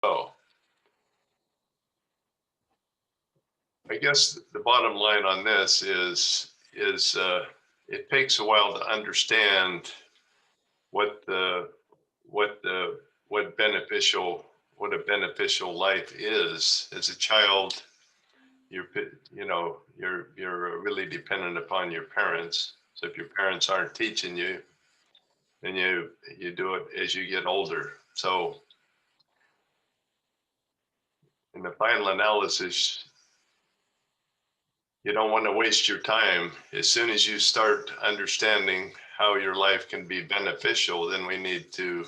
So I guess the bottom line on this is it takes a while to understand what beneficial what a beneficial life is. As a child, you're really dependent upon your parents. So if your parents aren't teaching you, then you do it as you get older. So in the final analysis, you don't want to waste your time. As soon as you start understanding how your life can be beneficial, then we need to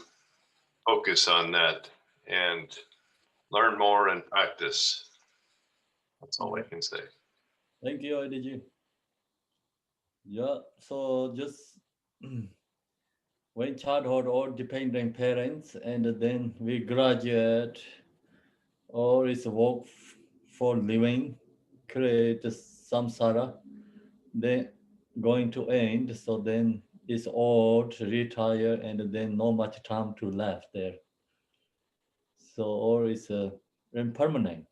focus on that and learn more and practice. That's all I can say. Thank you, IDG. Yeah, so just when childhood or dependent parents and then we graduate or is work for living, create samsara, then going to end. So then it's old, retire, and then no much time to left there. So or it's impermanent.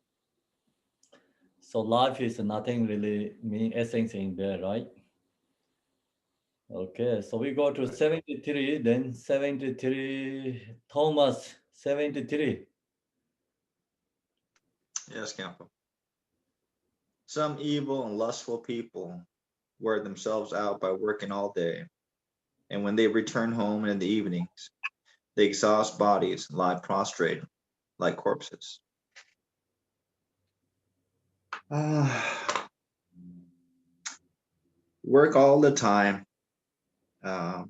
So life is nothing really mean essence in there, right? Okay, so we go to 73, then 73, Thomas, 73. Yes, Khenpo. Some evil and lustful people wear themselves out by working all day, and when they return home in the evenings, they exhaust bodies, lie prostrate like corpses. Work all the time, uh,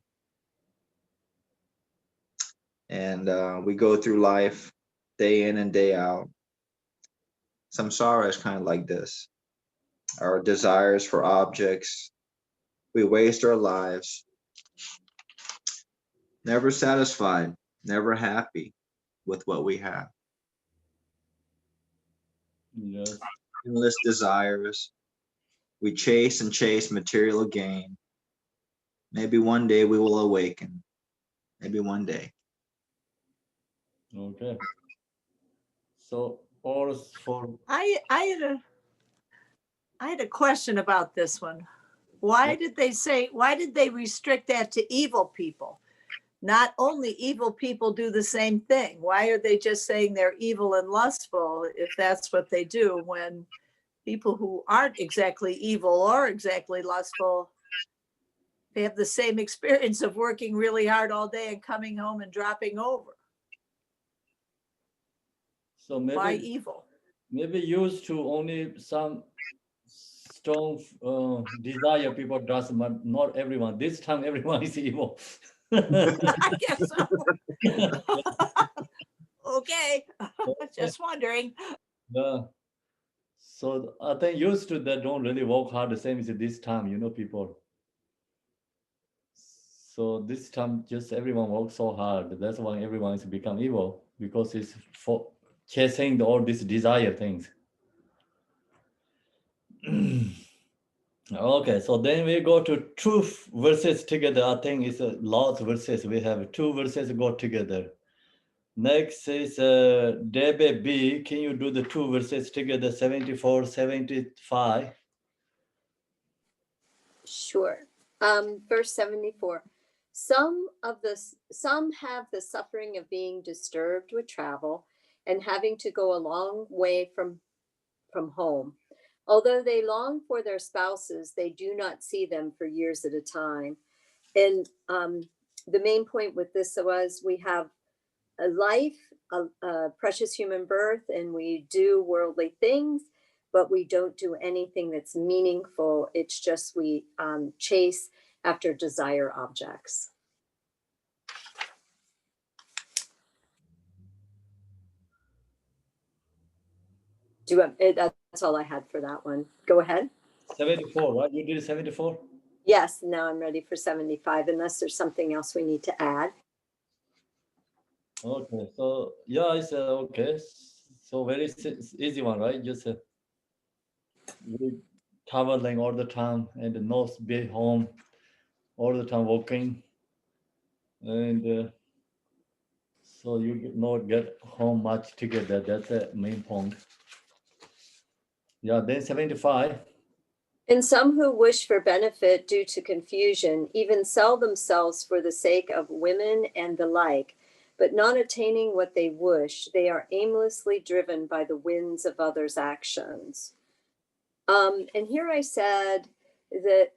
and we go through life day in and day out. Samsara is kind of like this. Our desires for objects, we waste our lives, never satisfied, never happy with what we have. Yes. Endless desires. We chase and chase material gain. Maybe one day we will awaken. Maybe one day. Okay. So or for I had a question about this one. Why did they restrict that to evil people? Not only evil people do the same thing. Why are they just saying they're evil and lustful if that's what they do, when people who aren't exactly evil or exactly lustful, they have the same experience of working really hard all day and coming home and dropping over? so Why maybe evil? used to only some strong desire people does, but not everyone. This time everyone is evil. I guess so. Okay. Just wondering. Yeah. So I think used to that don't really work hard the same as this time, people. So this time just everyone works so hard. That's why everyone is become evil, because it's for chasing all these desire things. Okay, so then we go to two verses together. I think it's a lot of verses. We have two verses go together. Next is Debe B. Can you do the two verses together, 74, 75? Sure. Verse 74. Some have the suffering of being disturbed with travel and having to go a long way from home. Although they long for their spouses, they do not see them for years at a time. And the main point with this was we have a life, a precious human birth, and we do worldly things, but we don't do anything that's meaningful. It's just we chase after desire objects. That's all I had for that one. Go ahead. 74, right? You did 74? Yes, now I'm ready for 75, unless there's something else we need to add. Okay, so yeah, it's okay. So very easy one, right? Just we traveling all the time and not be home all the time working. And So you not get home much together. That's the main point. Yeah, then 75. And some who wish for benefit due to confusion even sell themselves for the sake of women and the like, but not attaining what they wish, they are aimlessly driven by the winds of others' actions. And here I said that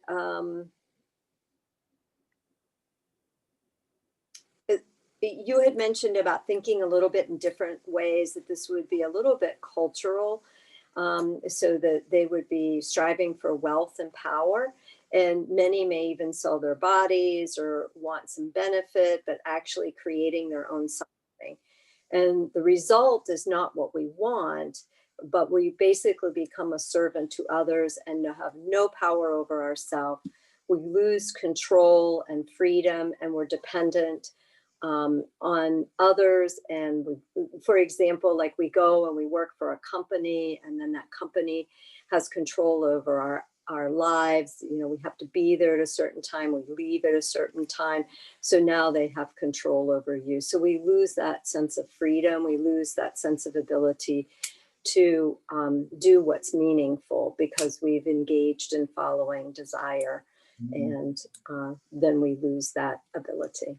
you had mentioned about thinking a little bit in different ways, that this would be a little bit cultural, so that they would be striving for wealth and power. And many may even sell their bodies or want some benefit, but actually creating their own suffering. And the result is not what we want, but we basically become a servant to others and have no power over ourselves. We lose control and freedom, and we're dependent on others. And for example, like we go and we work for a company, and then that company has control over our lives. You know, we have to be there at a certain time, we leave at a certain time. So now they have control over you. So we lose that sense of freedom. We lose that sense of ability to do what's meaningful, because we've engaged in following desire. And then we lose that ability.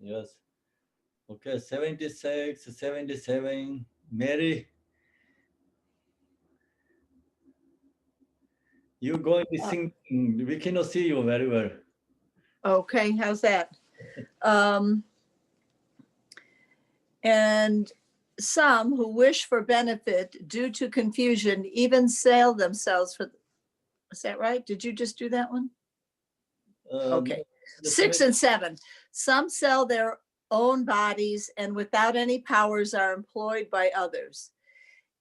Yes. Okay, 76, 77. Mary, you going to sing? We cannot see you very well. Okay, how's that? And some who wish for benefit due to confusion even sell themselves for, is that right? Did you just do that one? Okay. 6 and 7. Some sell their own bodies and without any powers are employed by others.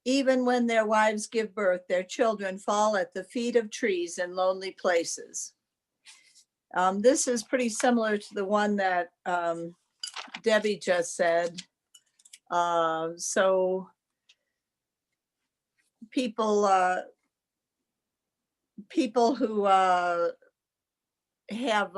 Even when their wives give birth, their children fall at the feet of trees in lonely places. This is pretty similar to the one that Debbie just said. So people who have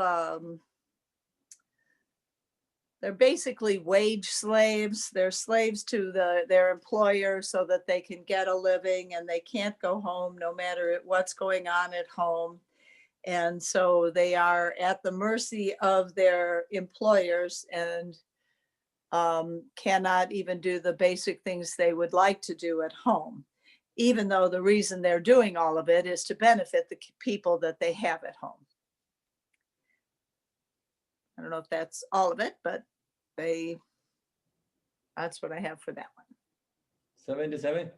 they're basically wage slaves. They're slaves to their employer so that they can get a living, and they can't go home no matter what's going on at home. And so they are at the mercy of their employers and cannot even do the basic things they would like to do at home, even though the reason they're doing all of it is to benefit the people that they have at home. I don't know if that's all of it, but that's what I have for that one. 77.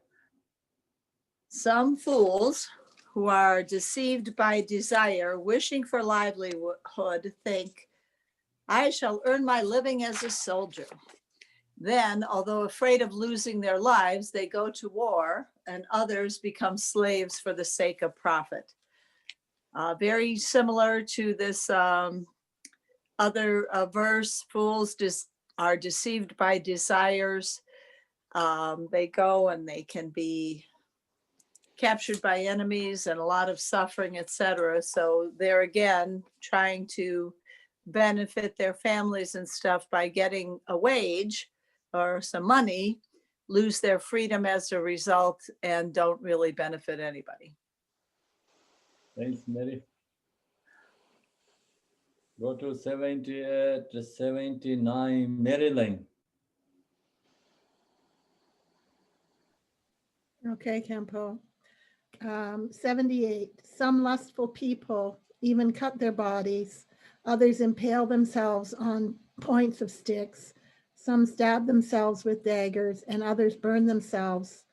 Some fools who are deceived by desire, wishing for livelihood, think, I shall earn my living as a soldier. Then, although afraid of losing their lives, they go to war, and others become slaves for the sake of profit. Very similar to this other verse, fools are deceived by desires. They go and they can be captured by enemies and a lot of suffering, etc. So they're again trying to benefit their families and stuff by getting a wage or some money, lose their freedom as a result, and don't really benefit anybody. Thanks, Mary. Go to 78, 79, Maryland. Okay, Khenpo. 78. Some lustful people even cut their bodies. Others impale themselves on points of sticks. Some stab themselves with daggers, and others burn themselves.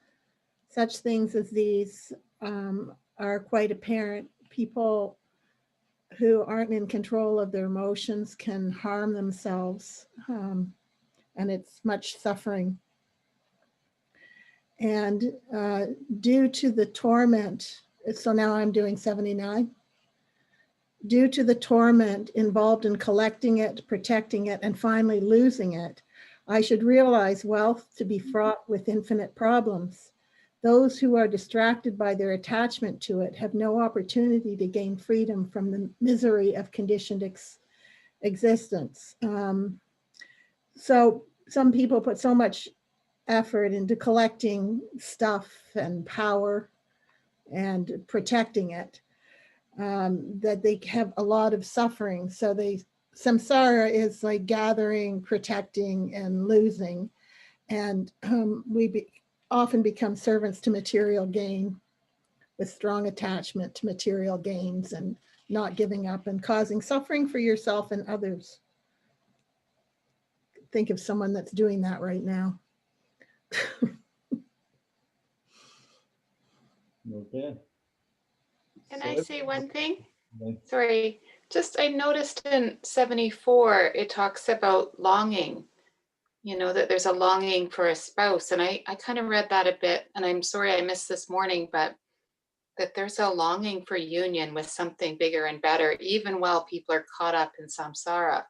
Such things as these are quite apparent. People who aren't in control of their emotions can harm themselves, and it's much suffering. And due to the torment, so now I'm doing 79. Due to the torment involved in collecting it, protecting it, and finally losing it, I should realize wealth to be fraught with infinite problems. Those who are distracted by their attachment to it have no opportunity to gain freedom from the misery of conditioned existence. So some people put so much effort into collecting stuff and power and protecting it, that they have a lot of suffering. So samsara is like gathering, protecting, and losing. And we often become servants to material gain, with strong attachment to material gains and not giving up and causing suffering for yourself and others. Think of someone that's doing that right now. Okay. Can So I say one thing? Okay. Sorry, just I noticed in 74, it talks about longing, that there's a longing for a spouse. And I kind of read that a bit, and I'm sorry I missed this morning, but that there's a longing for union with something bigger and better, even while people are caught up in samsara.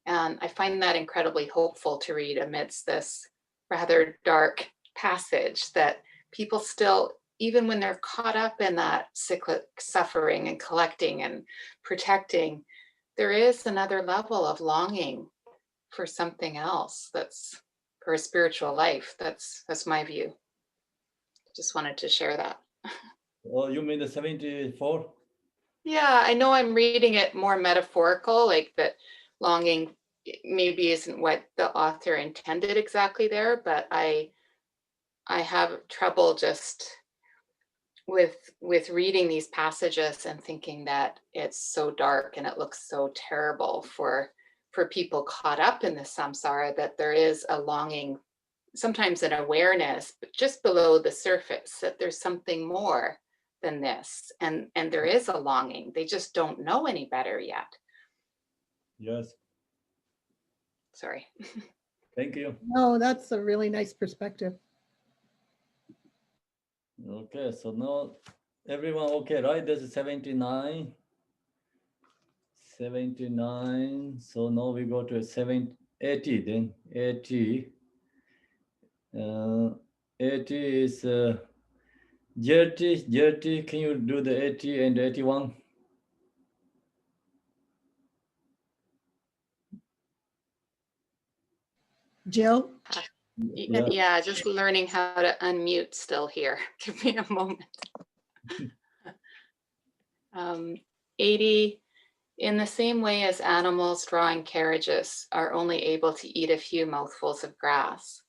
And I find that incredibly hopeful to read amidst this rather dark passage, that people still, even when they're caught up in that cyclic suffering and collecting and protecting, there is another level of longing for something else, that's for a spiritual life. That's my view. Just wanted to share that. Oh, you mean the 74? Yeah, I know I'm reading it more metaphorical, like that longing maybe isn't what the author intended exactly there, but I have trouble just with reading these passages and thinking that it's so dark and it looks so terrible for people caught up in the samsara, that there is a longing, sometimes an awareness, but just below the surface, that there's something more than this, and there is a longing. They just don't know any better yet. Yes. Sorry. Thank you. No, that's a really nice perspective. Okay, so now everyone okay, right? This is 79. 79. So now we go to 80 then. 80. 80 is Jerty, can you do the 80 and 81? Jill? Yeah, just learning how to unmute still here. Give me a moment. 80, in the same way as animals drawing carriages are only able to eat a few mouthfuls of grass,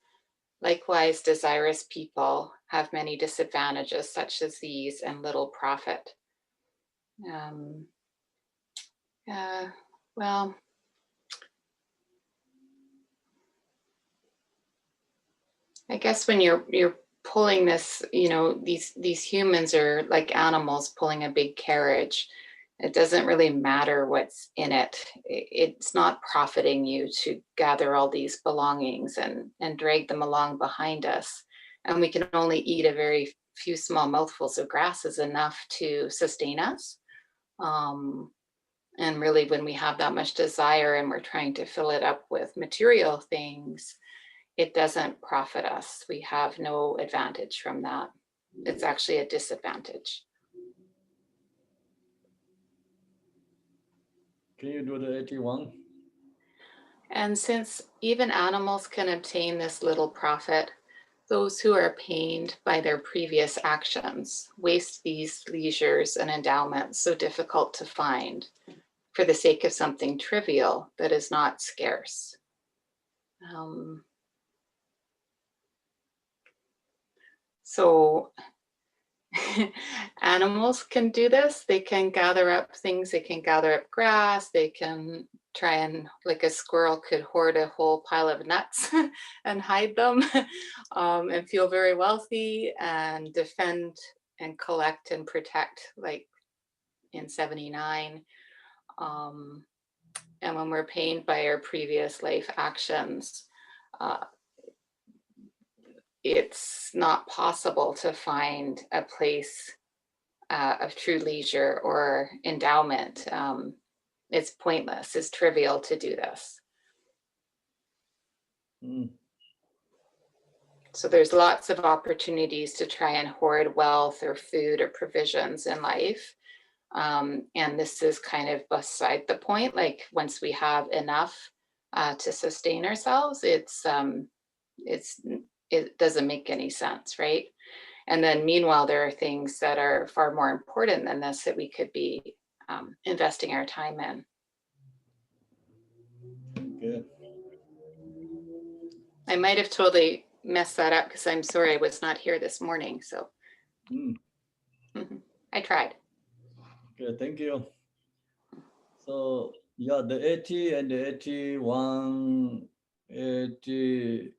likewise desirous people have many disadvantages such as these and little profit. Well, I guess when you're pulling this, these humans are like animals pulling a big carriage. It doesn't really matter what's in it. It's not profiting you to gather all these belongings and drag them along behind us. And we can only eat a very few small mouthfuls of grass is enough to sustain us. And really, when we have that much desire and we're trying to fill it up with material things, it doesn't profit us. We have no advantage from that. It's actually a disadvantage. Can you do the 81? And since even animals can obtain this little profit, those who are pained by their previous actions waste these leisures and endowments so difficult to find for the sake of something trivial that is not scarce. So animals can do this. They can gather up things. They can gather up grass. They can try and, like a squirrel could hoard a whole pile of nuts and hide them and feel very wealthy and defend and collect and protect, like in 79. And when we're pained by our previous life actions, it's not possible to find a place of true leisure or endowment. It's pointless, it's trivial to do this. So there's lots of opportunities to try and hoard wealth or food or provisions in life. And this is kind of beside the point. Like once we have enough, to sustain ourselves, it doesn't make any sense, right? And then meanwhile, there are things that are far more important than this that we could be investing our time in. Okay. I might have totally messed that up because I'm sorry I was not here this morning. So I tried. Okay, thank you. So yeah, the 80 and the 81, 80,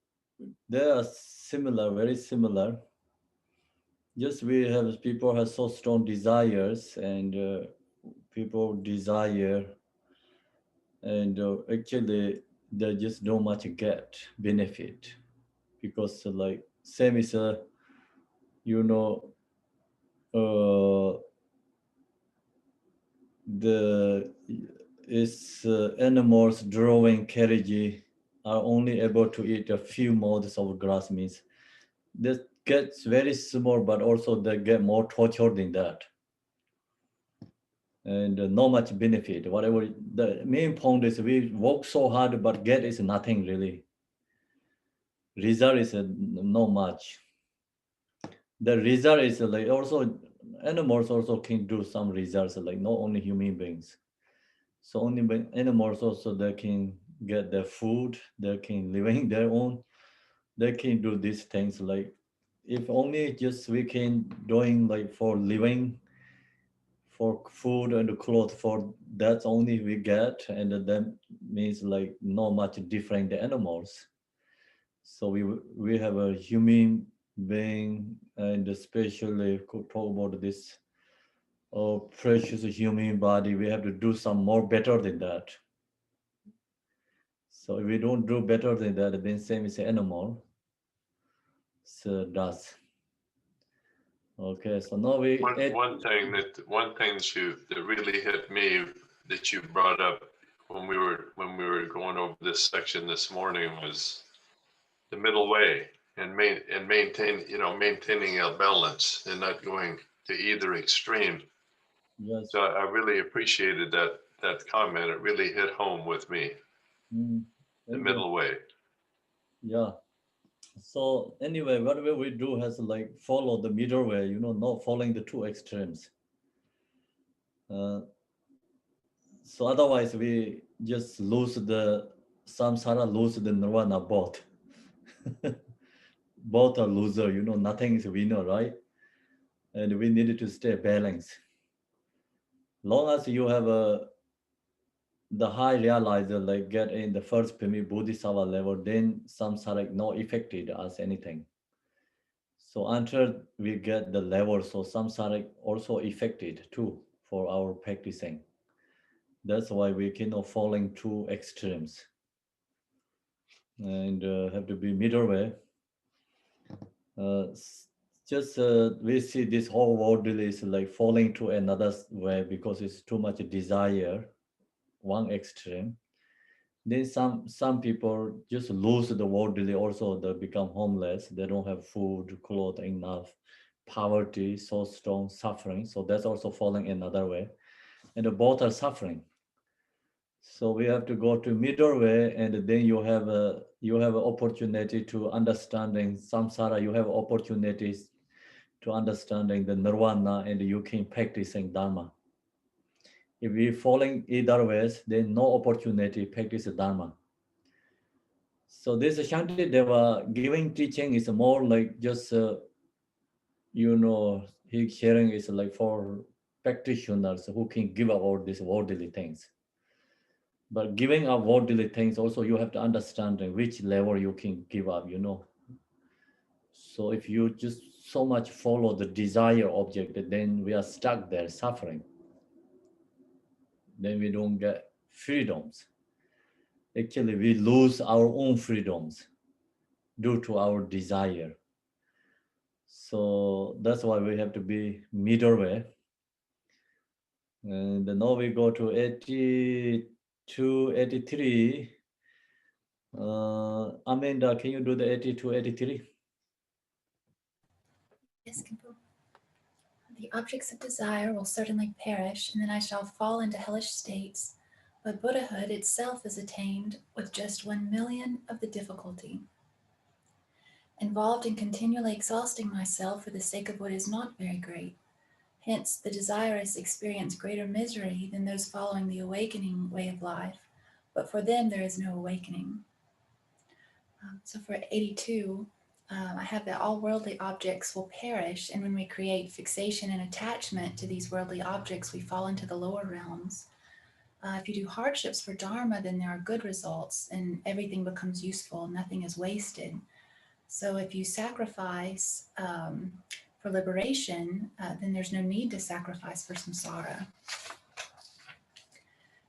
they are similar, very similar. Just people have so strong desires, and people desire, and actually they just don't much get benefit, because like same is animals drawing carriage are only able to eat a few modes of grass. Means this gets very small, but also they get more tortured than that, and not much benefit. Whatever the main point is, we work so hard, but get is nothing really. Result is not much. The result is like also animals also can do some results, like not only human beings. So only animals also, they can get their food, they can living their own, they can do these things. Like if only just we can doing like for living, for food and clothes, for that's only we get, and that means like not much different than animals. So we have a human being, and especially could talk about this precious human body, we have to do some more better than that. So if we don't do better than that, then same as animal. So that's okay. So now one thing that really hit me that you brought up when we were going over this section this morning was the middle way, and maintaining a balance and not going to either extreme. Yes. So I really appreciated that comment. It really hit home with me. The middle way. Yeah. So anyway, whatever we do has like follow the middle way, not following the two extremes. So otherwise we just lose the samsara, lose the nirvana both. Both are loser, nothing is winner, right? And we needed to stay balanced. Long as you have the high realizer, like get in the first Bodhisattva level, then samsara not affected as anything. So until we get the level, so samsara also affected too for our practicing. That's why we cannot fall in two extremes, and have to be middle way. We see this whole world is like falling to another way because it's too much desire, one extreme. Then some people just lose the worldly, also they become homeless. They don't have food, clothes enough, poverty so strong, suffering. So that's also falling another way, and both are suffering. So we have to go to middle way, and then you have an opportunity to understanding samsara. You have opportunities to understanding the nirvana, and you can practicing dharma. If we falling either ways, then no opportunity practice dharma. So this Shantideva giving teaching is more like just he sharing is like for practitioners who can give up all these worldly things. But giving up worldly things also, you have to understand which level you can give up. So if you just so much follow the desire object, then we are stuck there suffering. Then we don't get freedoms. Actually, we lose our own freedoms due to our desire. So that's why we have to be middle way. And now we go to 82, 83. Amanda, can you do the 82, 83? Yes, Khenpo. The objects of desire will certainly perish, and then I shall fall into hellish states. but Buddhahood itself is attained with just 1 million of the difficulty. Involved in continually exhausting myself for the sake of what is not very great. Hence, the desirous experience greater misery than those following the awakening way of life, but for them there is no awakening. So for 82, I have that all worldly objects will perish, and when we create fixation and attachment to these worldly objects, we fall into the lower realms. If you do hardships for Dharma, then there are good results, and everything becomes useful, nothing is wasted. So if you sacrifice for liberation, then there's no need to sacrifice for samsara.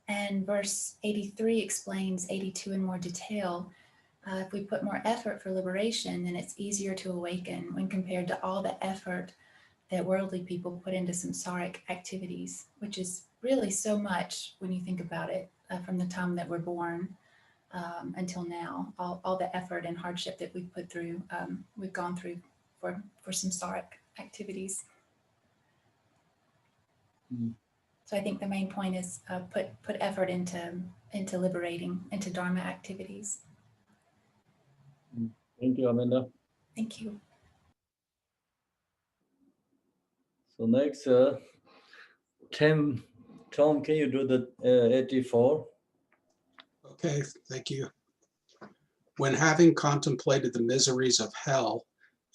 And verse 83 explains 82 in more detail. If we put more effort for liberation, then it's easier to awaken when compared to all the effort that worldly people put into samsaric activities, which is really so much when you think about it, from the time that we're born until now, all the effort and hardship that we've gone through for samsaric activities. Mm. So I think the main point is put effort into liberating, into Dharma activities. Thank you, Amanda. Thank you. So next, Tom, can you do the 84? Okay, thank you. When having contemplated the miseries of hell,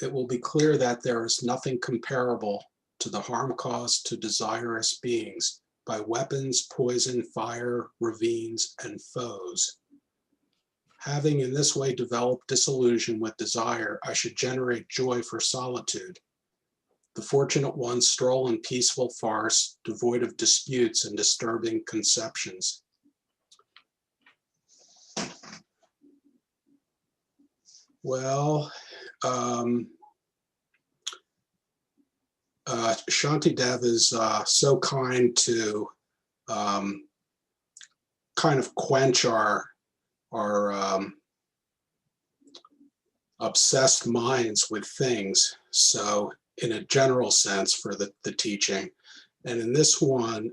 it will be clear that there is nothing comparable to the harm caused to desirous beings by weapons, poison, fire, ravines, and foes. Having in this way developed disillusion with desire, I should generate joy for solitude. The fortunate ones stroll in peaceful forests, devoid of disputes and disturbing conceptions. Well, Shantideva is so kind to kind of quench our obsessed minds with things. So in a general sense for the teaching. And in this one,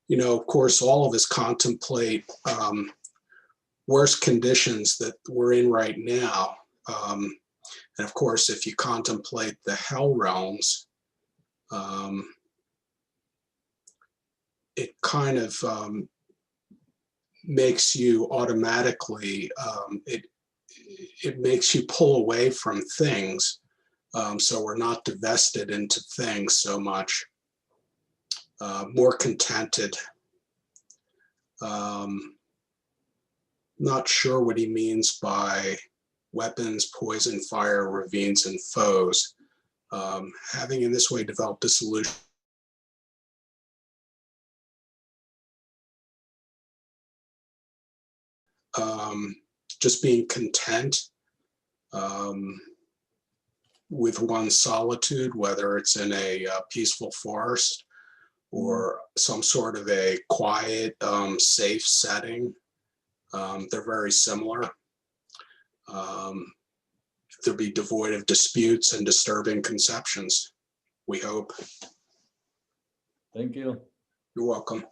you know, of course, all of us contemplate worse conditions that we're in right now. And of course, if you contemplate the hell realms, it kind of makes you automatically, it makes you pull away from things. So we're not divested into things so much, more contented. Not sure what he means by weapons, poison, fire, ravines, and foes. Having in this way developed a solution. Just being content with one's solitude, whether it's in a peaceful forest or some sort of a quiet, safe setting. They're very similar. They'll be devoid of disputes and disturbing conceptions, we hope. Thank you. You're welcome.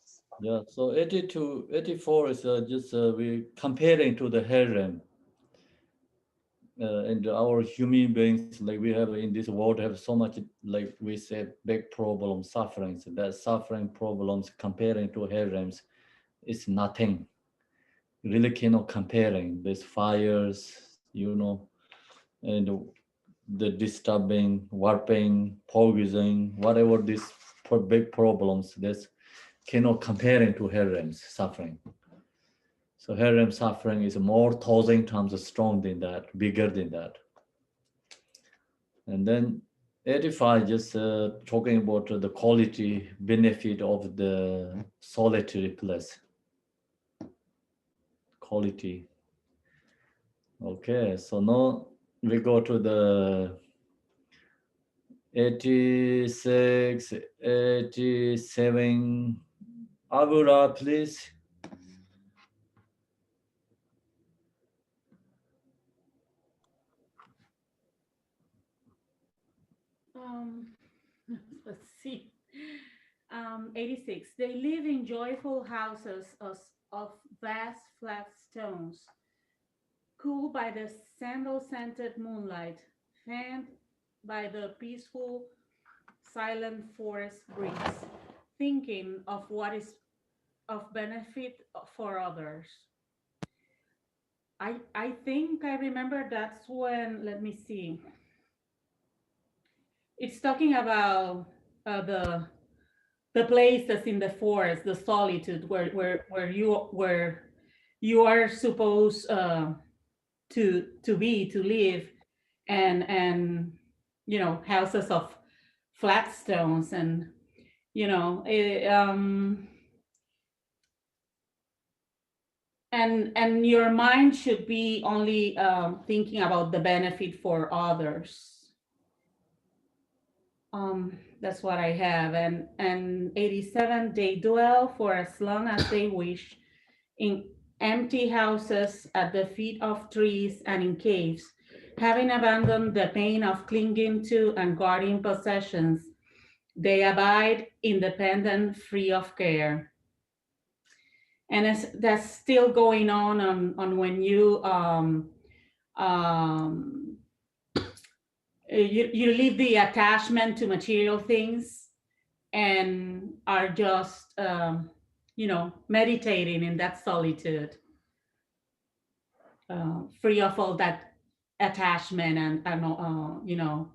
Yeah, so 84 is just we comparing to the hell realm. And our human beings, like we have in this world, have so much, like we said, big problems, sufferings. That suffering problems comparing to hell realms is nothing. Really cannot comparing. There's fires, you know, and the disturbing, warping, poisoning, whatever these big problems, this cannot comparing to hell realms suffering. So hell realm suffering is more 1,000 times strong than that, bigger than that. And then 85 just talking about the quality benefit of the solitary place. Quality. Okay, so now we go to the 86, 87. Avura, please. Let's see. 86. They live in joyful houses of vast flat stones, cooled by the sandal-scented moonlight, fanned by the peaceful, silent forest breeze, thinking of what is of benefit for others. I think I remember that's when, let me see. It's talking about the place that's in the forest, the solitude where you are supposed to live, and you know, houses of flat stones, and you know and your mind should be only thinking about the benefit for others. That's what I have. And 87, they dwell for as long as they wish in empty houses at the feet of trees and in caves, having abandoned the pain of clinging to and guarding possessions. They abide independent, free of care. And that's still going on when you you leave the attachment to material things and are just you know, meditating in that solitude, free of all that attachment and you know,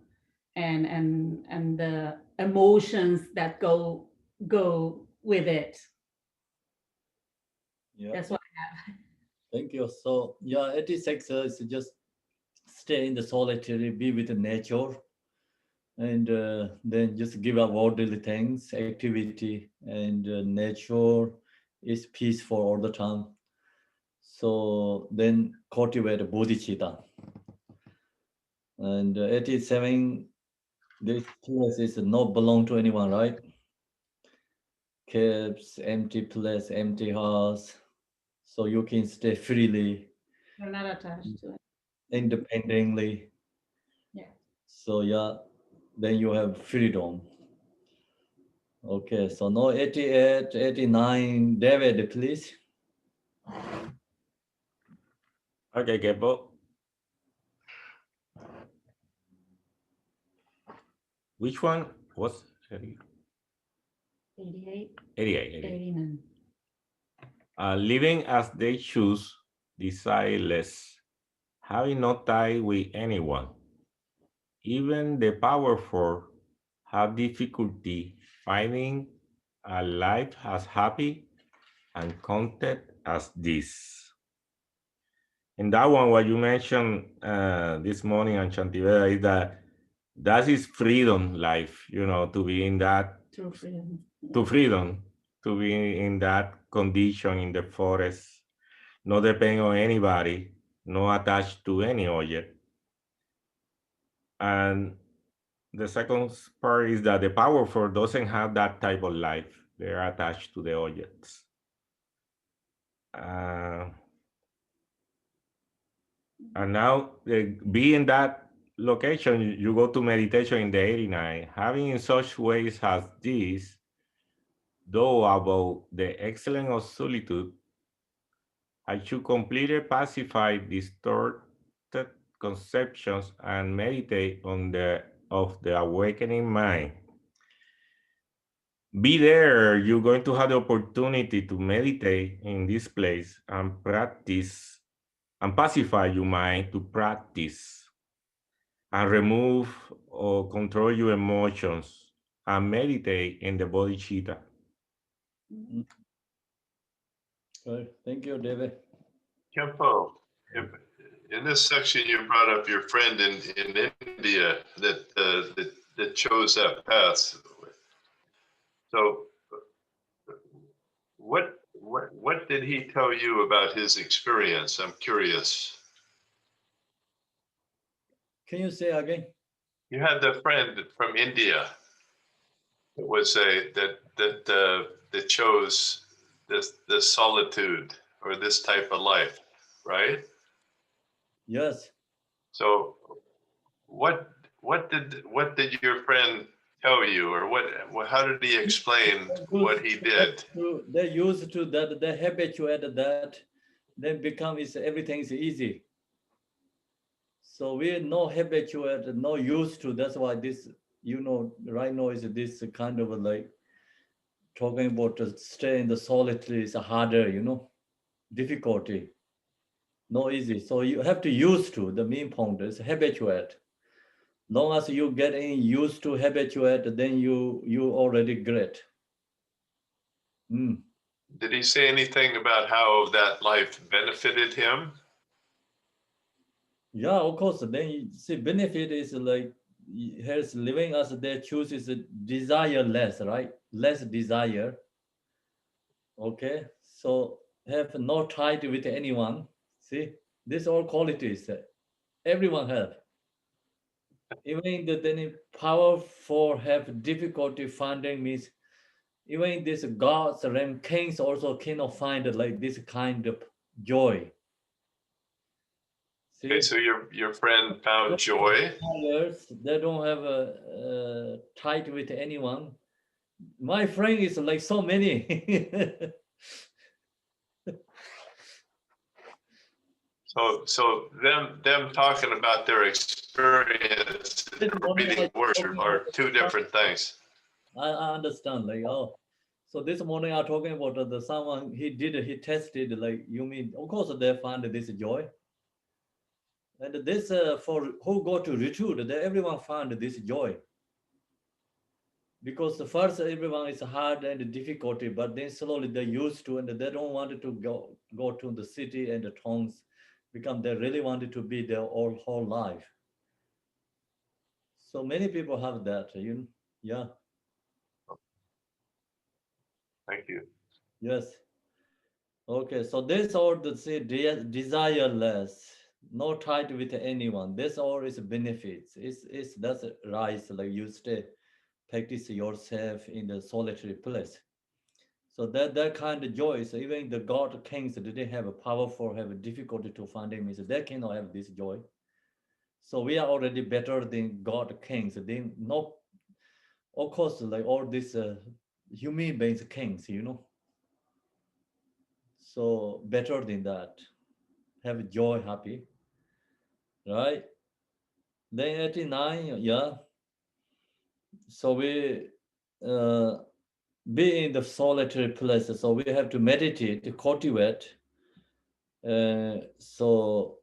and the emotions that go with it. Yeah. That's what I have. Thank you. So yeah, 86 is just stay in the solitude, be with the nature, and then just give up worldly things, activity, and nature is peaceful all the time. So then cultivate bodhicitta. And 87, this place is not belong to anyone, right? Caves, empty place, empty house. So you can stay freely, You're not attached to it. independently. Yeah. So yeah, then you have freedom. Okay, so now 88, 89, David, please. Okay, Khenpo. Which one was 88, 88? 89. Living as they choose, desireless, having no tie with anyone. Even the powerful have difficulty finding a life as happy and content as this. And that one, what you mentioned this morning on Shantideva, is that is freedom life, you know, to be in that, True freedom. to freedom, to be in that condition in the forest, no depend on anybody, no attached to any object. And the second part is that the powerful doesn't have that type of life. They're attached to the objects. And now be in that location, you go to meditation in the 89, having in such ways as this, though about the excellence of solitude, I should completely pacify distorted conceptions and meditate on the awakening mind. Be there, you're going to have the opportunity to meditate in this place and practice and pacify your mind to practice and remove or control your emotions and meditate in the bodhicitta. Good. Thank you, David. Khenpo, in this section, you brought up your friend in India that chose that path. So, what did he tell you about his experience? I'm curious. Can you say again? You had the friend from India that was that chose this solitude or this type of life, right? Yes. So what did your friend tell you, or how did he explain what he did? They used to that, they habituated that, then become everything's easy. So we're no habituated, no used to. That's why this, right now is this kind of like talking about to stay in the solitary is harder, difficulty, no easy. So you have to use to, the main point is habituate. Long as you get used to habituate, then you already great. Did he say anything about how that life benefited him? Yeah, of course. Then you see, benefit is like here's living as they choose is desire less, right? Less desire. Okay, so have no tie with anyone. See, these all qualities everyone have. Even the power for have difficulty finding means even this gods and kings also cannot find like this kind of joy. See? Okay, so your friend found joy. They don't have a tight with anyone. My friend is like so many. So them talking about their experience or reading words are two different things. I understand. Like, so this morning I'm talking about the someone he tested, like, you mean, of course they find this joy. And this for who go to retreat, everyone found this joy. Because the first everyone is hard and difficulty, but then slowly they used to, and they don't want to go to the city and the towns, become they really wanted to be their whole life. So many people have that, yeah. Thank you. Yes. Okay, so this all the say desireless, no tied with anyone. This all is benefits. It's that's rise, like you stay, practice yourself in the solitary place. So that kind of joy. So even the God kings, they have a powerful, have a difficulty to find him. So they cannot have this joy. So we are already better than God kings. Then no, of course, like all these human beings kings, So better than that. Have joy, happy, right? Then 89, yeah. So we be in the solitary places. So we have to meditate, cultivate. So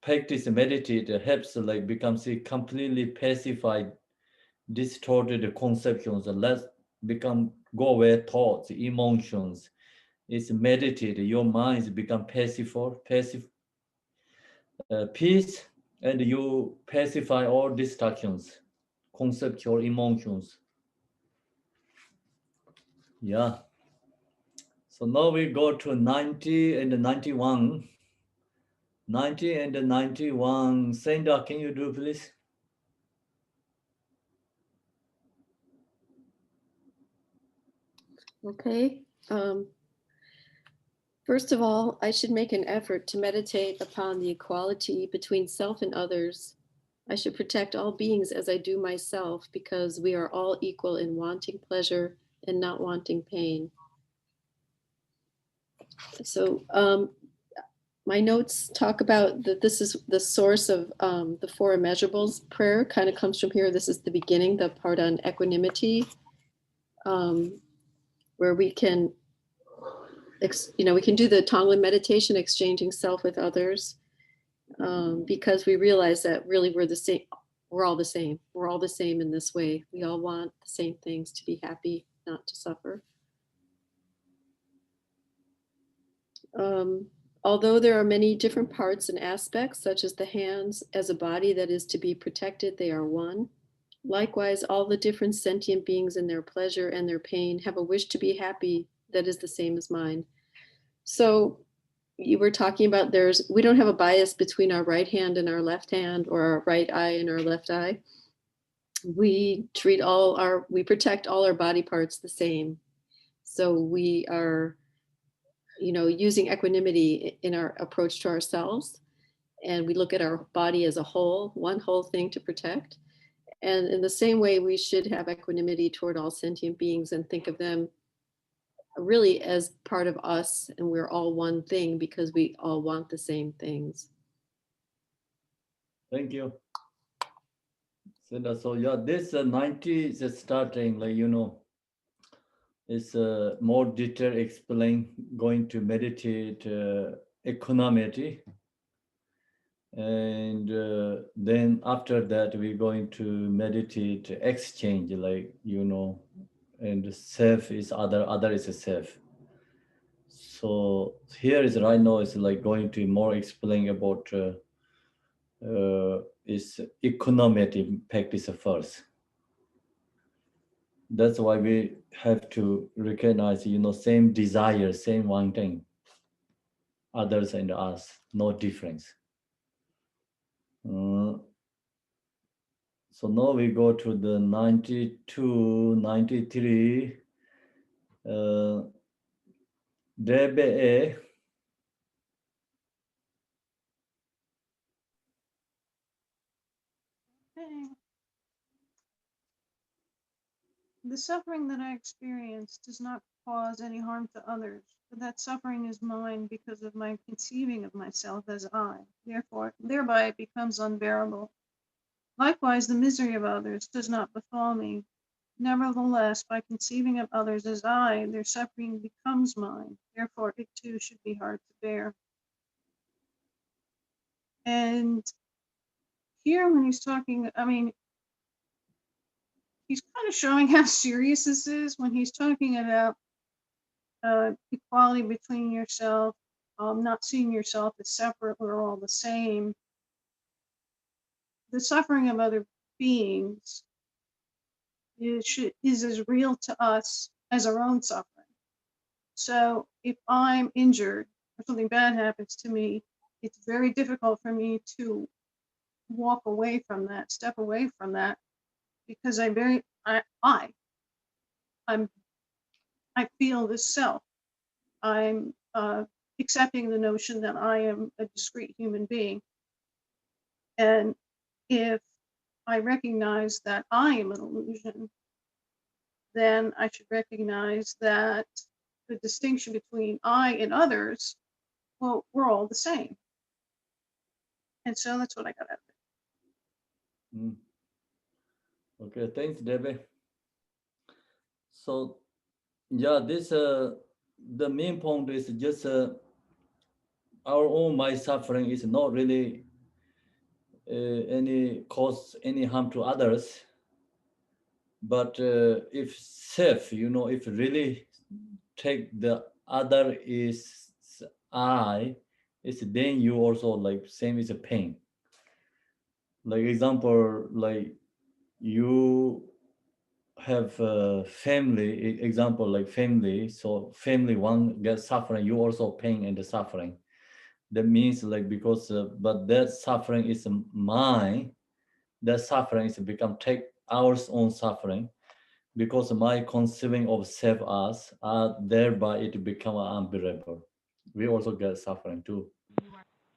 practice meditate helps like become completely pacified, distorted conceptions. Let's become go away thoughts, emotions. It's meditate. Your minds become passive, peace, and you pacify all distractions, conceptual emotions. Yeah. So now we go to 90 and 91. 90 and 91. Sandra, can you do please? Okay. First of all, I should make an effort to meditate upon the equality between self and others. I should protect all beings as I do myself, because we are all equal in wanting pleasure and not wanting pain. So my notes talk about that this is the source of the four immeasurables. Prayer kind of comes from here. This is the beginning, the part on equanimity, where we can, we can do the Tonglen meditation, exchanging self with others, because we realize that really we're the same. We're all the same. We're all the same in this way. We all want the same things, to be happy, not to suffer. Although there are many different parts and aspects, such as the hands as a body that is to be protected, they are one. Likewise, all the different sentient beings in their pleasure and their pain have a wish to be happy that is the same as mine. So you were talking about we don't have a bias between our right hand and our left hand, or our right eye and our left eye. We protect all our body parts the same. So we are using equanimity in our approach to ourselves. And we look at our body as a whole, one whole thing to protect. And in the same way, we should have equanimity toward all sentient beings and think of them really as part of us, and we're all one thing because we all want the same things. Thank you. So yeah, this 90 is starting, like, you know, it's more detail explain, going to meditate equanimity. And then after that, we're going to meditate exchange, like, you know, and self is other is a self. So here is right now is like going to more explain about is equanimity practice first. That's why we have to recognize, you know, same desire, same wanting, others and us, no difference. So now we go to the 92, 93. Debe. Okay. The suffering that I experience does not cause any harm to others, but that suffering is mine because of my conceiving of myself as I. Therefore, thereby it becomes unbearable. Likewise, the misery of others does not befall me. Nevertheless, by conceiving of others as I, their suffering becomes mine. Therefore, it too should be hard to bear. And here, when he's talking, I mean, he's kind of showing how serious this is when he's talking about equality between yourself, not seeing yourself as separate, we're all the same. The suffering of other beings is as real to us as our own suffering. So if I'm injured or something bad happens to me, it's very difficult for me to walk away from that, step away from that, because I feel this self. I'm accepting the notion that I am a discrete human being. And if I recognize that I am an illusion, then I should recognize that the distinction between I and others, well, we're all the same. And so that's what I got out of it. Okay, thanks, Debbie. So yeah, this the main point is just our own my suffering is not really any cause any harm to others. But if self, you know, if really take the other is I, it's then you also like same is a pain. Like example, like you have a family, example like family, so family one gets suffering, you also pain and the suffering. That means like because, but that suffering is mine, that suffering is become take our own suffering, because my conceiving of self as, thereby it become unbearable. We also get suffering too.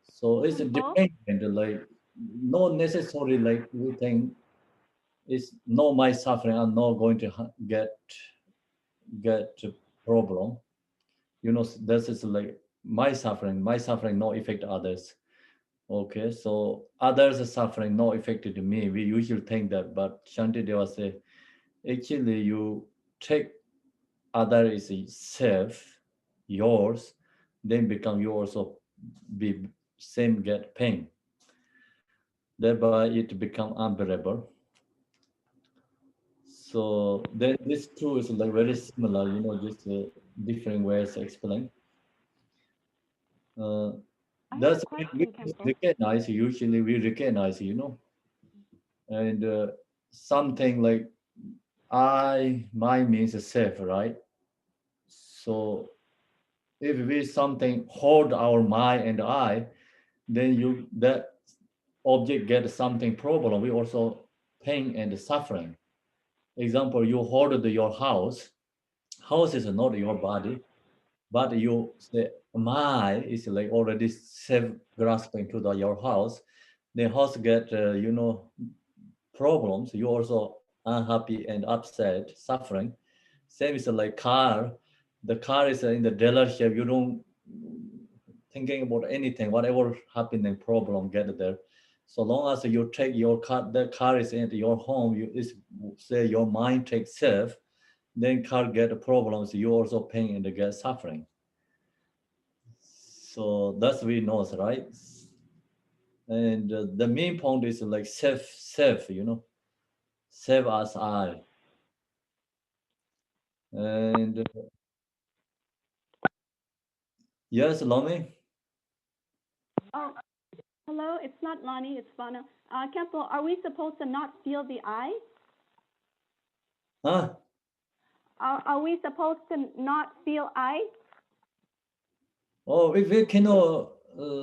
So it's dependent, like not necessarily like we think it's not my suffering, I'm not going to get a problem. You know, this is like my suffering not affect others. Okay, so others suffering not affected me. We usually think that, but Shantideva say, actually you take other is self, yours, then become you also be same get pain. Thereby it become unbearable. So then this two is like very similar, you know, just different ways to explain. That's we recognize, usually we recognize, you know, and something like my means a self, right? So if we something hold our mind and I, then you that object get something problem, we also pain and suffering. Example, you hold your house is not your body, but you say my is like already self grasping to your house. The house get you know problems, you're also unhappy and upset, suffering. Same is like car. The car is in the dealership. You don't thinking about anything, whatever happening, problem, get there. So long as you take your car, the car is in your home, you is say your mind takes safe, then car get problems, you also pain and get suffering. So that's we know, right? And the main point is like self, you know, self as I. And yes, Lomi? Oh, hello. It's not Lonnie. It's Vana. Khenpo, are we supposed to not feel the I? Huh? Are we supposed to not feel I? Oh, if we cannot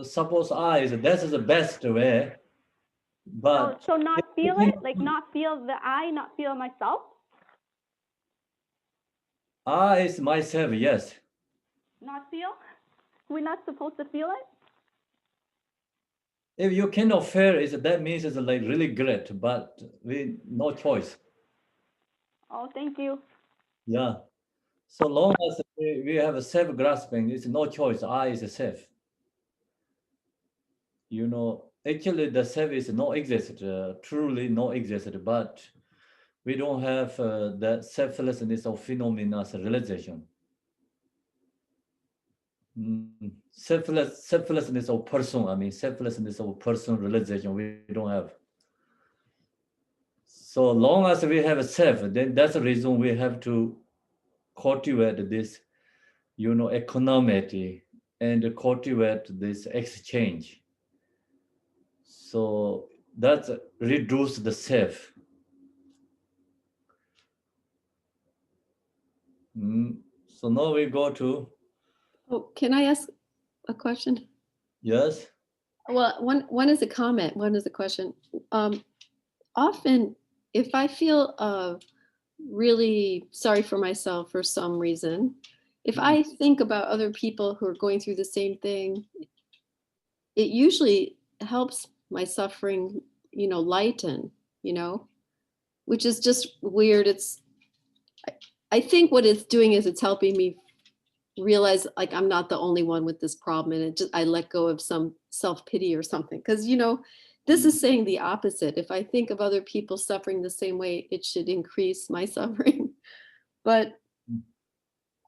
suppose I, that's the best way. But so not feel it, like not feel the I, not feel myself? I is myself, yes. Not feel? We're not supposed to feel it? If you cannot feel it, that means it's like really great, but we no choice. Oh, thank you. Yeah. So long as we have a self-grasping, it's no choice. I is self. You know, actually the self is no exist, truly no exist, but we don't have that selflessness of phenomena as a realization. Selflessness of person, I mean, selflessness of person realization, we don't have. So long as we have a self, then that's the reason we have to cultivate this, you know, economity and cultivate this exchange. So that's reduce the self. So now we go to. Oh, can I ask a question? Yes. Well, one is a comment, one is a question. Often, if I feel really sorry for myself for some reason, if I think about other people who are going through the same thing, it usually helps my suffering, you know, lighten, you know, which is just weird. I think what it's doing is it's helping me realize like I'm not the only one with this problem, and I let go of some self-pity or something, because you know this is saying the opposite. If I think of other people suffering the same way, it should increase my suffering, but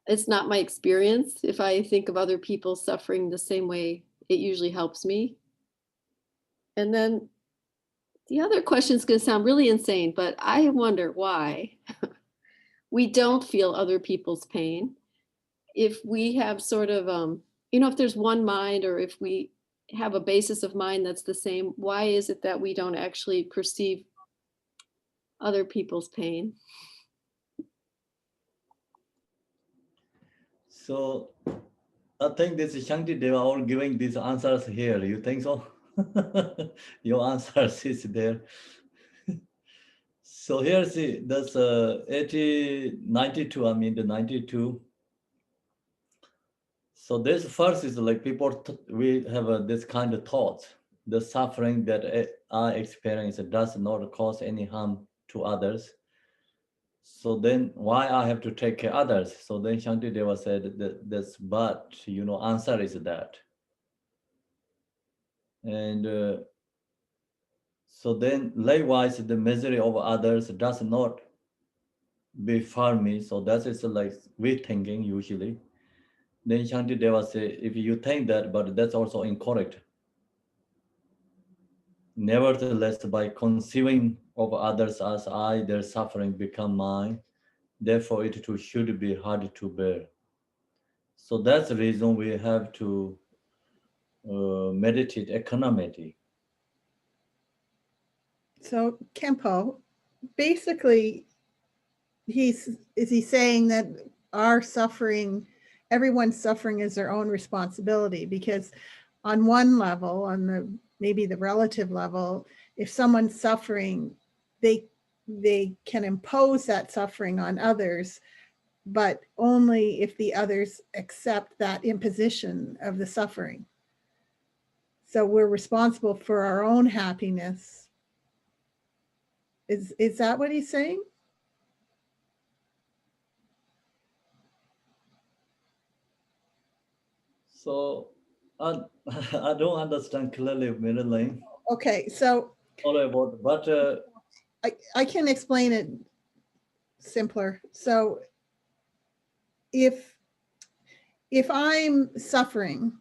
it's not my experience. If I think of other people suffering the same way, it usually helps me. And then the other question is going to sound really insane, but I wonder why we don't feel other people's pain. If we have sort of, you know, if there's one mind, or if we have a basis of mind that's the same, why is it that we don't actually perceive other people's pain? So I think this is Shantideva all giving these answers here. You think so? Your answers is there. So here, see, that's 92, I mean the 92. So this first is like people, we have this kind of thought. The suffering that I experience does not cause any harm to others. So then why I have to take care of others? So then Shantideva said that this, but, you know, answer is that. And so then likewise, the misery of others does not befall me. So that is like we thinking usually. Then Shantideva say, if you think that, but that's also incorrect. Nevertheless, by conceiving of others as I, their suffering become mine. Therefore, it too should be hard to bear. So that's the reason we have to meditate equanimity. So Khenpo, basically, is he saying that our suffering, everyone's suffering is their own responsibility? Because on one level, on the maybe the relative level, if someone's suffering, they can impose that suffering on others, but only if the others accept that imposition of the suffering. So we're responsible for our own happiness. Is that what he's saying? So I I don't understand clearly, Marilyn. Okay, so All about, but I can explain it simpler. So if I'm suffering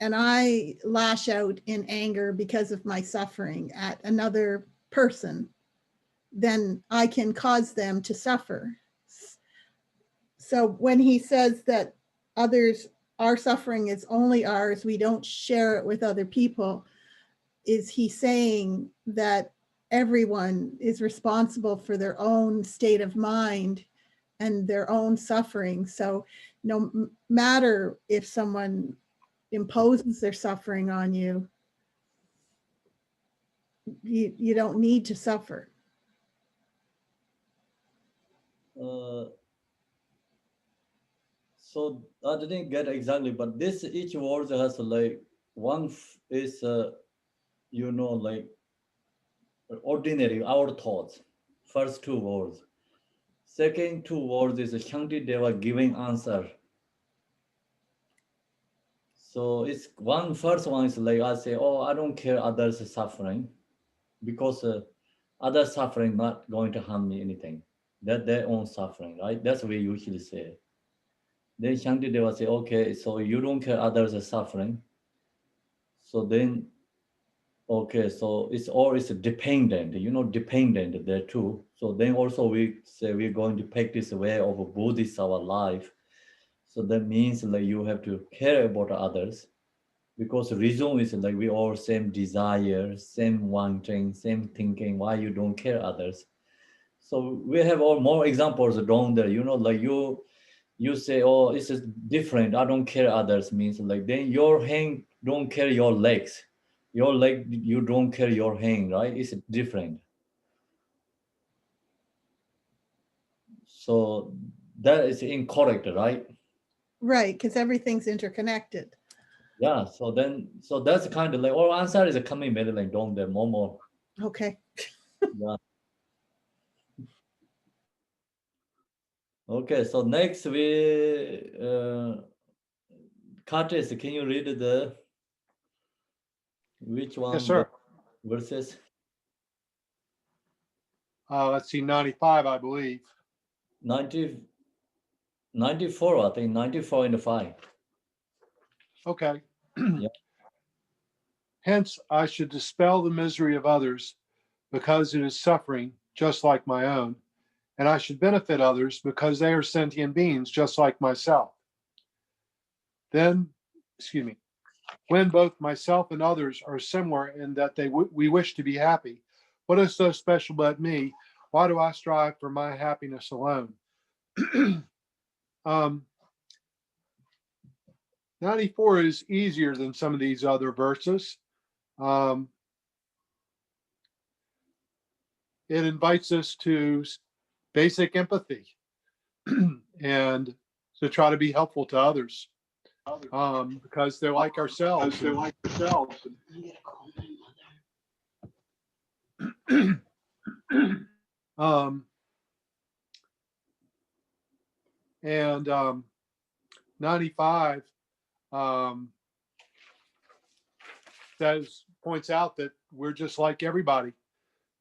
and I lash out in anger because of my suffering at another person, then I can cause them to suffer. So when he says that our suffering is only ours, we don't share it with other people, is he saying that everyone is responsible for their own state of mind and their own suffering? So no matter if someone imposes their suffering on you, you don't need to suffer. So I didn't get exactly, but this each word has like one is like ordinary, our thoughts. First two words. Second two words is Shantideva giving answer. So it's first one is like I say, oh, I don't care others suffering because others suffering not going to harm me anything. That their own suffering, right? That's what we usually say. Then Shantideva say, okay, so you don't care others are suffering. So then, okay, so it's dependent, dependent there too. So then also we say we're going to practice a way of a Bodhisattva life. So that means like you have to care about others, because reason is like we all same desire, same wanting, same thinking, why you don't care others. So we have all more examples down there, like you say, oh, it's just different, I don't care others, means like then your hand don't care your legs, your leg, you don't care your hand, right? It's different. So that is incorrect, right? Right, because everything's interconnected. Yeah, so that's kind of like, our answer is coming, Madeline, down there, more. Okay. Yeah. Okay, so next Curtis, can you read which one? Yes, sir. Verses? Let's see, 95, I believe. 94, I think, 94 and 5. Okay. Yeah. Hence, I should dispel the misery of others because it is suffering just like my own, and I should benefit others because they are sentient beings just like myself. Then, when both myself and others are similar in that we wish to be happy, what is so special about me? Why do I strive for my happiness alone? 94 is easier than some of these other verses. It invites us to basic empathy and to try to be helpful to others because they're like ourselves. And 95 points out that we're just like everybody.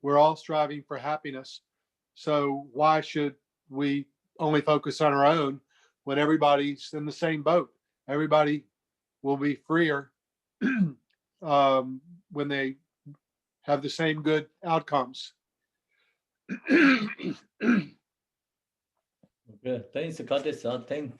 We're all striving for happiness. So why should we only focus on our own when everybody's in the same boat? Everybody will be freer when they have the same good outcomes. Okay, thanks, Curtis. I think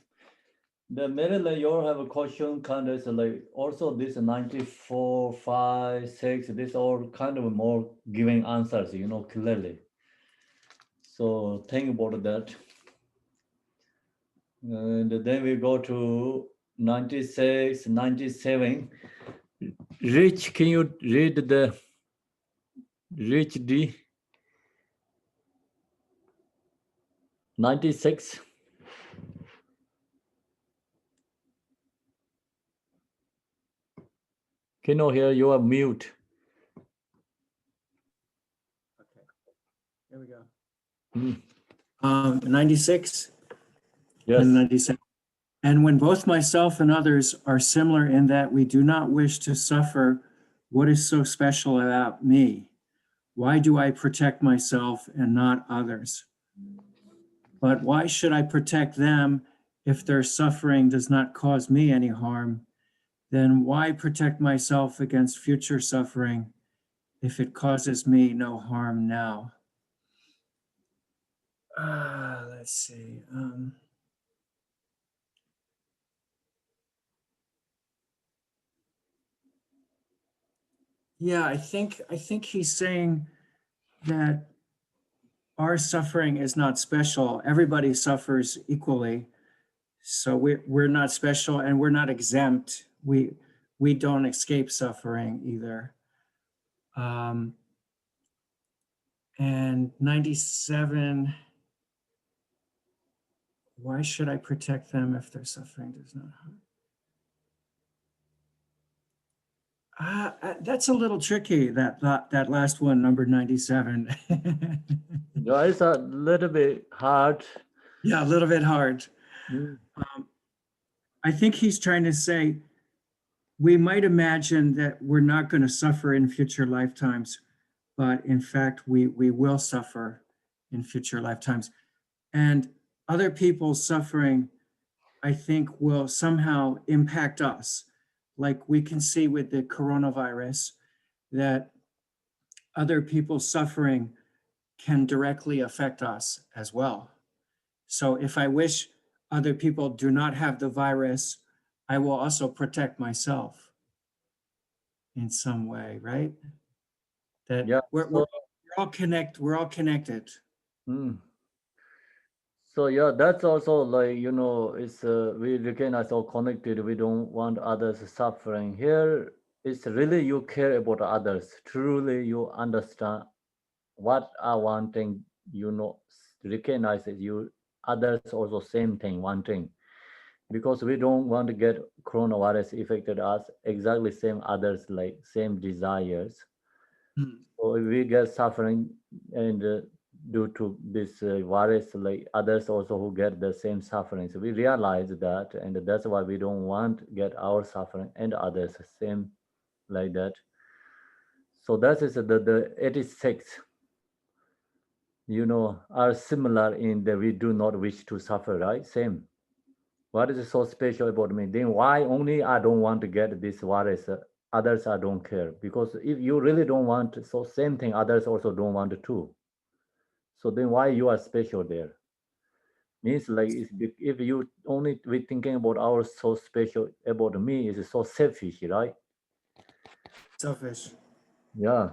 the Maryland, you all have a question, kind of like also this 94, 5, 6, this all kind of more giving answers, clearly. So think about that. And then we go to 96, 97. Rich, can you read the Rich D? 96. Can you hear? You are mute. Here we go. 96 Yes. and 97. And when both myself and others are similar in that we do not wish to suffer, what is so special about me? Why do I protect myself and not others? But why should I protect them if their suffering does not cause me any harm? Then why protect myself against future suffering if it causes me no harm now? Let's see. Yeah, I think he's saying that our suffering is not special. Everybody suffers equally. So we're not special and we're not exempt. We don't escape suffering either. And 97, why should I protect them if their suffering does not harm? That's a little tricky, that last one, number 97. Yeah, it's a little bit hard. Yeah, a little bit hard. I think he's trying to say, we might imagine that we're not going to suffer in future lifetimes, but in fact, we will suffer in future lifetimes. And other people's suffering, I think, will somehow impact us. Like we can see with the coronavirus, that other people's suffering can directly affect us as well. So if I wish other people do not have the virus, I will also protect myself in some way, right? That Yeah. we're all connected. So yeah, that's also like, you know, it's we recognize all connected. We don't want others suffering. Here, it's really you care about others. Truly, you understand what are wanting. You know, recognize it. You others also same thing, wanting, because we don't want to get coronavirus affected us. Exactly same others like same desires. So if we get suffering and due to this virus, like others also who get the same suffering. So we realize that, and that's why we don't want to get our suffering and others same like that. So that is the 86, you know, are similar in that we do not wish to suffer, right? Same. What is so special about me? Then why only I don't want to get this virus? Others I don't care, because if you really don't want, so same thing others also don't want too. So then why you are special there? Means like if you only we thinking about our so special about me is so selfish, right? Selfish. Yeah.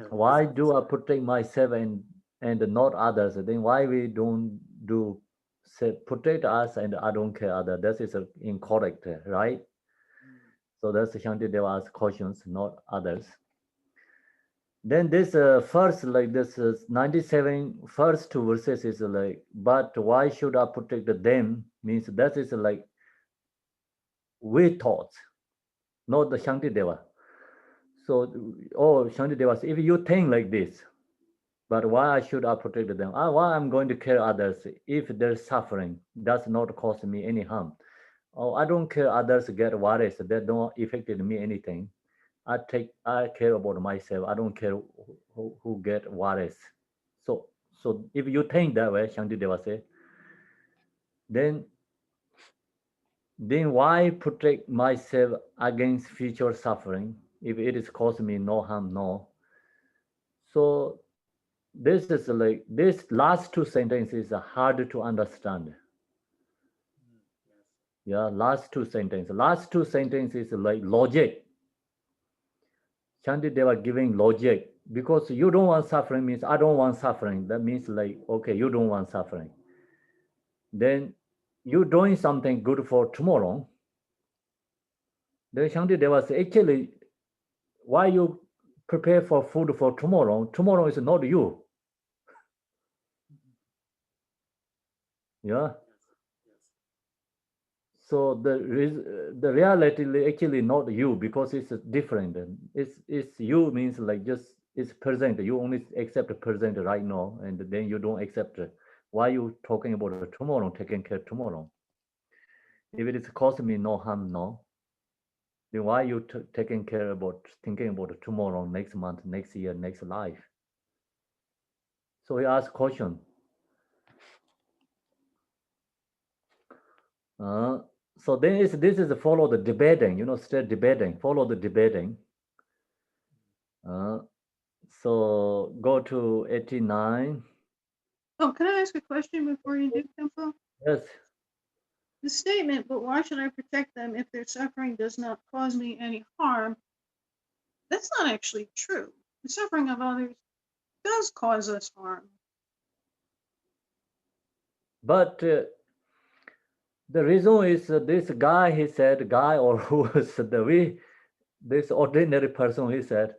Why do I protect myself and not others? Then why we don't do say protect us and I don't care other? That is incorrect, right? So that's Shantideva's cautions, not others. Then this first, like this 97 first two verses is like, but why should I protect them? Means that is like we thought, not the Shantideva. So, oh, Shantideva, if you think like this, but why should I protect them? Why I'm going to care others if their suffering does not cause me any harm? Oh, I don't care others get virus that don't affected me anything. I care about myself. I don't care who get virus. So if you think that way, Shantideva say, then why protect myself against future suffering if it is cause me no harm? No. So this is like this last two sentences are hard to understand. Yeah, last two sentences. Last two sentences like logic. Shantideva giving logic, because you don't want suffering means I don't want suffering. That means like, okay, you don't want suffering. Then you doing something good for tomorrow. Then Shantideva says, actually, why you prepare for food for tomorrow? Tomorrow is not you. Yeah. So the reality actually not you, because it's different. It's you means like just It's present. You only accept the present right now, and then you don't accept why you talking about tomorrow, taking care tomorrow. If it is causing me no harm, no, then why you taking care about thinking about tomorrow, next month, next year, next life? So we ask question. So then this is follow the debating, still debating, follow the debating. So go to 89. Oh, can I ask a question before you do, Khenpo? Yes. The statement, but why should I protect them if their suffering does not cause me any harm? That's not actually true. The suffering of others does cause us harm. But the reason is this guy, he said, guy or who was this ordinary person, he said,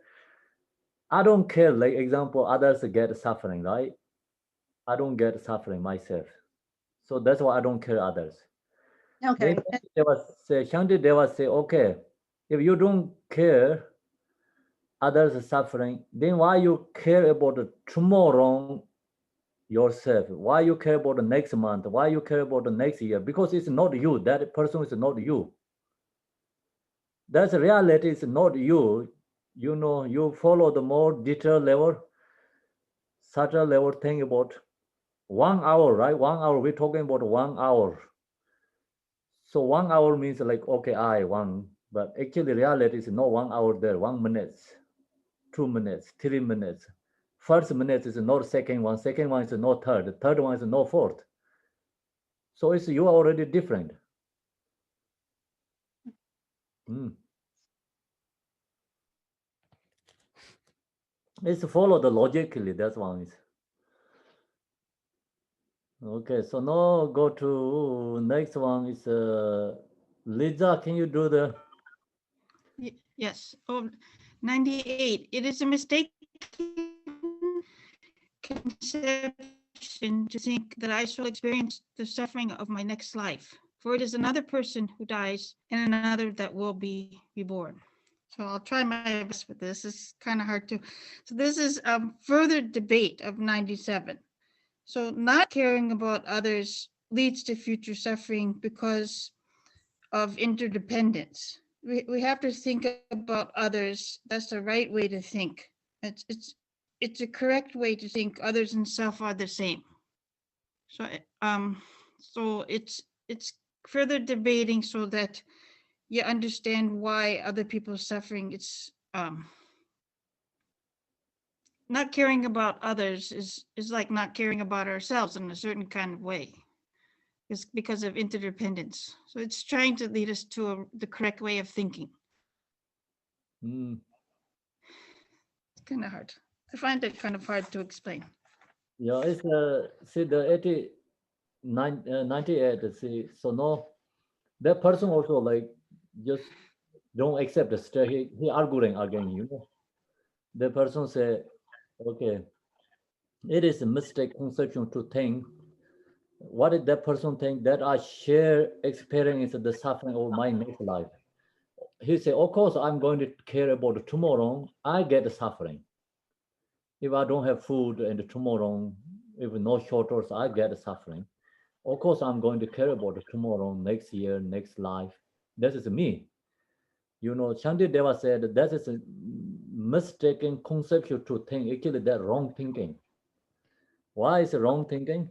I don't care, like example, others get suffering, right? I don't get suffering myself. So that's why I don't care others. Okay. Shantideva say, okay, if you don't care others suffering, then why you care about the tomorrow yourself? Why you care about the next month? Why you care about the next year? Because it's not you. That person is not you. That's reality. Is not you. You follow the more detailed level, subtle level thing about 1 hour, right? 1 hour. We're talking about 1 hour. So 1 hour means like, okay, but actually reality is not 1 hour there, 1 minute, 2 minutes, 3 minutes. First minute is not second one is not third one is not fourth. So it's you are already different. It's follow the logically, that's one is. Okay, so now go to next one is Lisa, can you do the? Yes. 98. It is a mistaken conception to think that I shall experience the suffering of my next life, for it is another person who dies and another that will be reborn. So I'll try my best with this. It's kind of hard to. So this is a further debate of 97. So not caring about others leads to future suffering because of interdependence. We have to think about others. That's the right way to think. It's a correct way to think. Others and self are the same. So it's further debating so that you understand why other people's suffering. It's not caring about others is like not caring about ourselves in a certain kind of way. It's because of interdependence. So it's trying to lead us to the correct way of thinking. It's kind of hard. I find it kind of hard to explain. Yeah, it's see the 98. See, so no, that person also like just don't accept the stare. He arguing again. The person say, okay, it is a mistake conception to think. What did that person think that I share experience the suffering of my next life? He said, of course, I'm going to care about tomorrow. I get suffering. If I don't have food and tomorrow, if no shelters, I get suffering. Of course, I'm going to care about tomorrow, next year, next life. That is me. Shantideva said that is a mistaken conception to think. Actually, that wrong thinking. Why is it wrong thinking?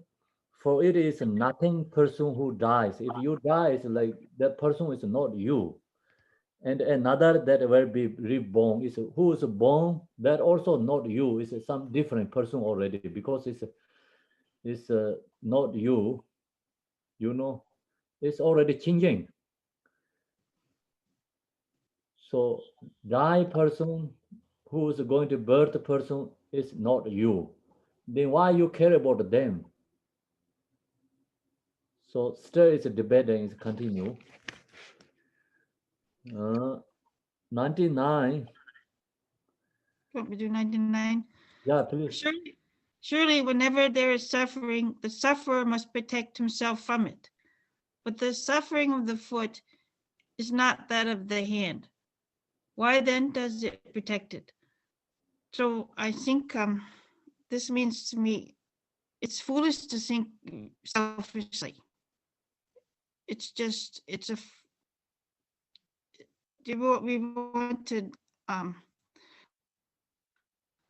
For it is nothing person who dies. If you die, it's like that person is not you. And another that will be reborn is who is born, that also not you, is some different person already, because it's not you, it's already changing. So die person who is going to birth person is not you. Then why you care about them? So still it's a debate and it's continue. 99. Want me to do 99? Yeah, please. Surely, whenever there is suffering, the sufferer must protect himself from it. But the suffering of the foot is not that of the hand. Why then does it protect it? So I think this means to me, it's foolish to think selfishly. It's just, we want to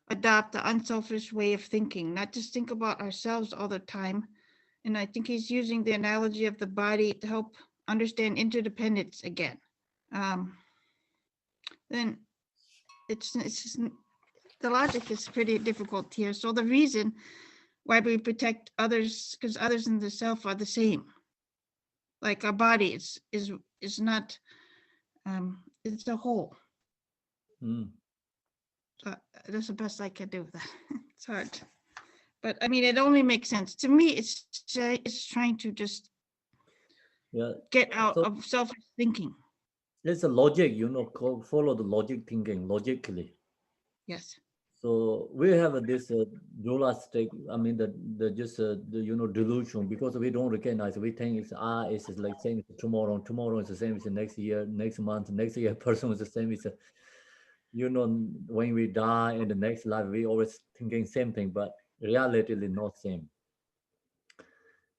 adopt the unselfish way of thinking, not just think about ourselves all the time. And I think he's using the analogy of the body to help understand interdependence again. Then it's just, the logic is pretty difficult here. So the reason why we protect others, because others and the self are the same. Like our body is not, it's a whole. So that's the best I can do with that. It's hard, but I mean, it only makes sense to me. It's trying to just get out of selfish thinking. It's a logic, follow the logic thinking logically. Yes. So we have this dualistic, I mean, the delusion, because we don't recognize. We think it's like saying it's tomorrow is the same as the next year, next month, next year. Person is the same as when we die in the next life, we always thinking same thing, but reality is not same.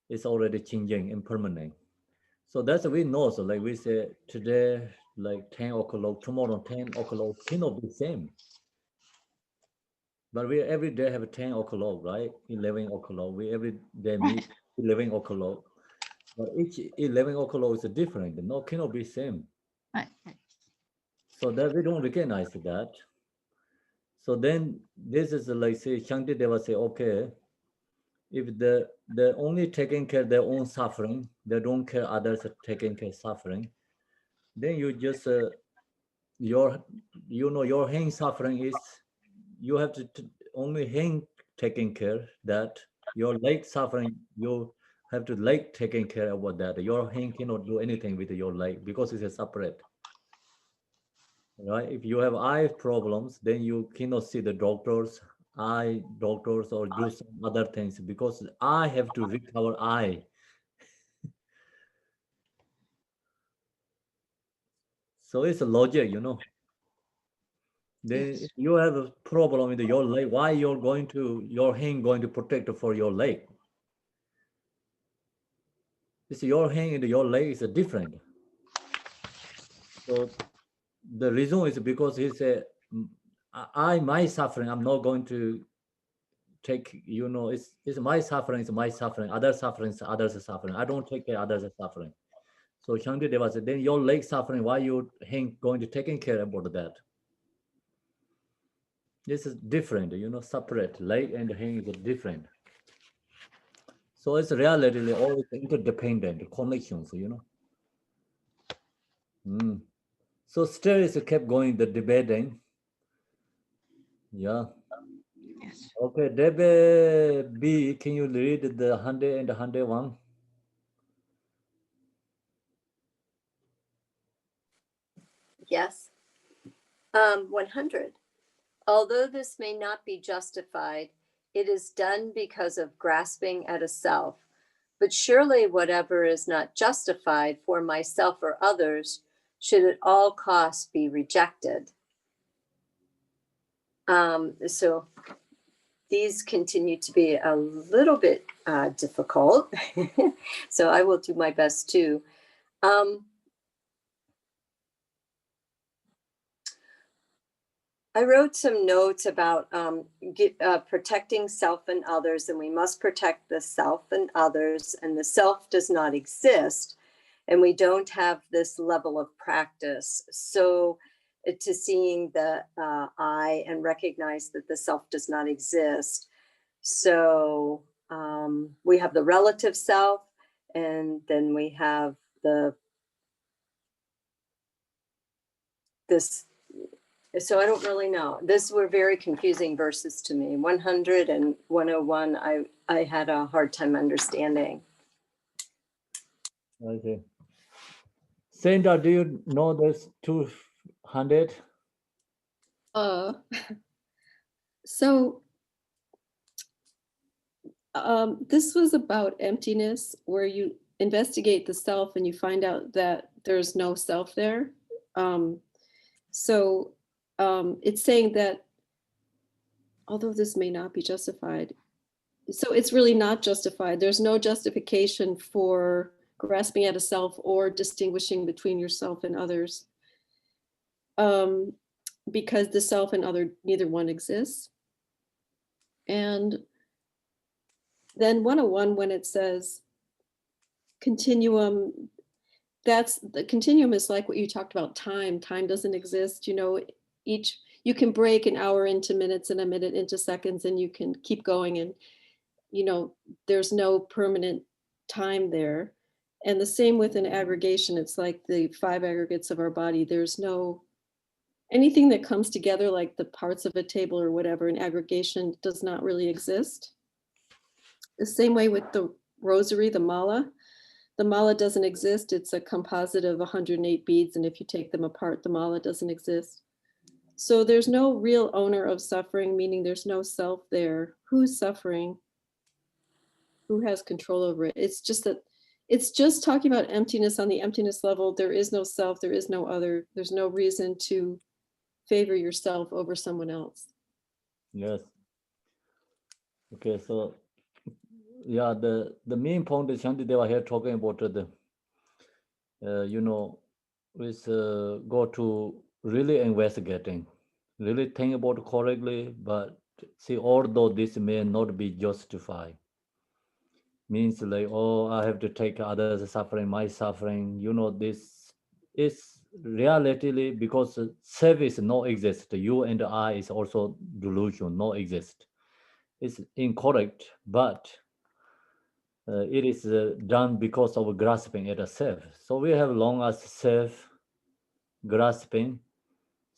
It's already changing, impermanent. So that's what we know. So like we say today, like 10 o'clock, tomorrow 10 o'clock cannot be same. But we every day have 10 o'clock, right? 11 o'clock. We every day meet 11 o'clock. But each 11 o'clock is different. No, cannot be same. Right. So that we don't recognize that. So then this is like say Shantideva say, okay, if they're only taking care of their own suffering, they don't care others are taking care of suffering, then you just your hand suffering is you have to only hand taking care that your leg suffering, you have to leg taking care about that. Your hand cannot do anything with your leg because it's a separate. Right? If you have eye problems, then you cannot see the eye doctors or do some other things because I have to recover eye. So it's a logic, Then if you have a problem with your leg, why your hand going to protect for your leg? It's your hand and your leg is different. So the reason is because he said, my suffering, I'm not going to take, it's my suffering, other suffering, others are suffering. I don't take care others are suffering. So Shantideva said, then your leg suffering, why you hand going to taking care about that? This is different, separate. Leg and hand is different. So it's relatively always interdependent connections, So still is kept going the debating. Yeah. Yes. Okay, Debbie B, can you read the 100 and 101? Yes. 100. Although this may not be justified, it is done because of grasping at a self. But surely whatever is not justified for myself or others should at all costs be rejected. So these continue to be a little bit difficult. So I will do my best too. I wrote some notes about protecting self and others, and we must protect the self and others, and the self does not exist, and we don't have this level of practice. So to seeing the I and recognize that the self does not exist. So we have the relative self, and then we have this. So I don't really know. These were very confusing verses to me. 100 and 101, I had a hard time understanding. Okay. Sandra, do you know there's 200? So this was about emptiness, where you investigate the self and you find out that there's no self there. So it's saying that although this may not be justified. So it's really not justified. There's no justification for grasping at a self or distinguishing between yourself and others. Because the self and other, neither one exists. And then 101, when it says continuum, that's the continuum is like what you talked about, time. Time doesn't exist. You know, you can break an hour into minutes and a minute into seconds, and you can keep going. And, you know, there's no permanent time there. And the same with an aggregation. It's like the 5 aggregates of our body. There's no anything that comes together like the parts of a table or whatever, an aggregation does not really exist. The same way with the rosary, the mala. The mala doesn't exist. It's a composite of 108 beads. And if you take them apart, the mala doesn't exist. So there's no real owner of suffering, meaning there's no self there. Who's suffering? Who has control over it? It's just talking about emptiness on the emptiness level. There is no self, there is no other. There's no reason to favor yourself over someone else. Yes. Okay, so yeah, the main point is Shantideva here talking about the you know, with go to really investigating, really think about correctly, but see, although this may not be justified, means like, oh, I have to take others suffering, my suffering, you know, this is reality because self is no exist. You and I is also delusion, no exist. It's incorrect, but it is done because of grasping at a self. So we have long as self grasping.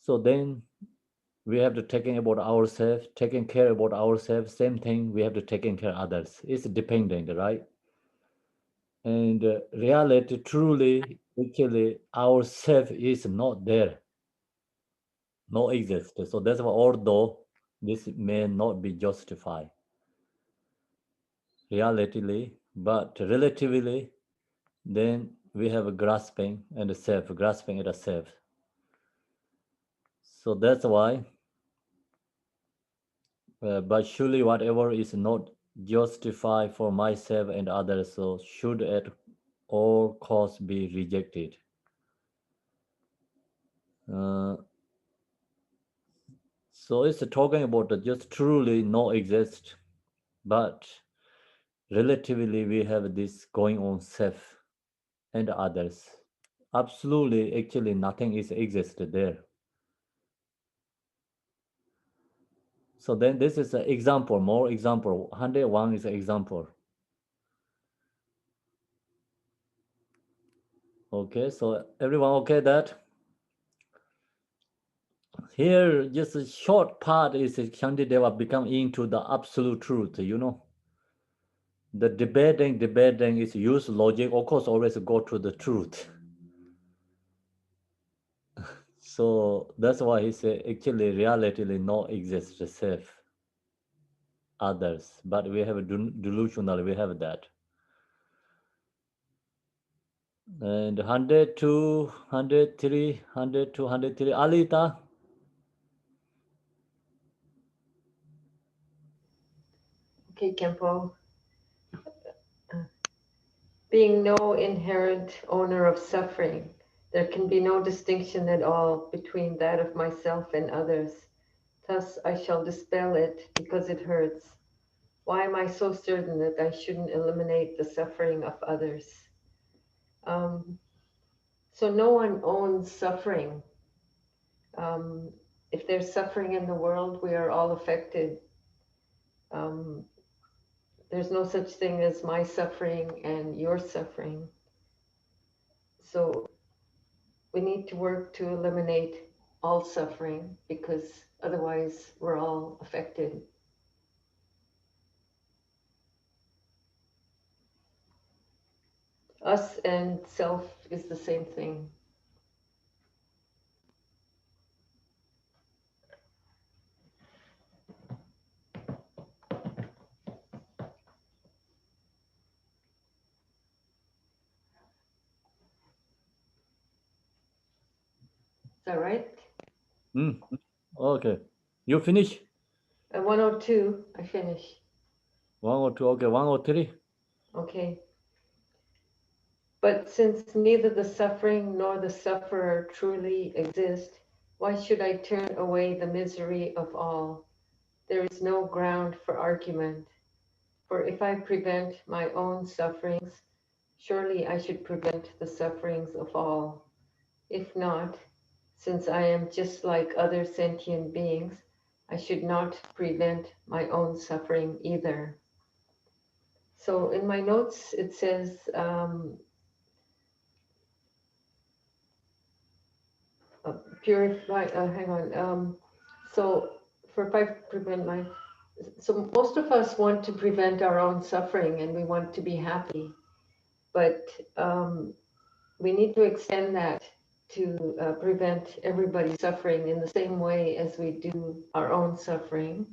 So then we have to taking about ourselves, taking care about ourselves. Same thing, we have to taking care of others. It's dependent, right? And reality, truly, actually, our self is not there, no exist. So that's why, although this may not be justified, relatively, but relatively, then we have a grasping and a self, grasping at a self. So that's why, but surely whatever is not justified for myself and others, so should at all costs be rejected. So it's talking about just truly no exist, but relatively we have this going on self and others. Absolutely, actually nothing is existed there. So then this is an example, more example. 101 is an example. Okay, so everyone okay that? Here, just a short part is Shantideva become into the absolute truth, you know. The debating is use logic, of course, always go to the truth. So that's why he said actually relatively no exist self, others, but we have a delusional, we have that. And 102, 103, 102, 103, Alita. Okay, Khenpo. Being no inherent owner of suffering, there can be no distinction at all between that of myself and others. Thus, I shall dispel it because it hurts. Why am I so certain that I shouldn't eliminate the suffering of others? So no one owns suffering. If there's suffering in the world, we are all affected. There's no such thing as my suffering and your suffering. So we need to work to eliminate all suffering because otherwise we're all affected. Us and self is the same thing. Is that right? Okay, you finish? 102, I finished. 102, okay, 103. Okay. But since neither the suffering nor the sufferer truly exist, why should I turn away the misery of all? There is no ground for argument. For if I prevent my own sufferings, surely I should prevent the sufferings of all. If not, since I am just like other sentient beings, I should not prevent my own suffering either. So in my notes, it says, purify, hang on. So for if I prevent my, so most of us want to prevent our own suffering and we want to be happy, but we need to extend that to prevent everybody suffering in the same way as we do our own suffering,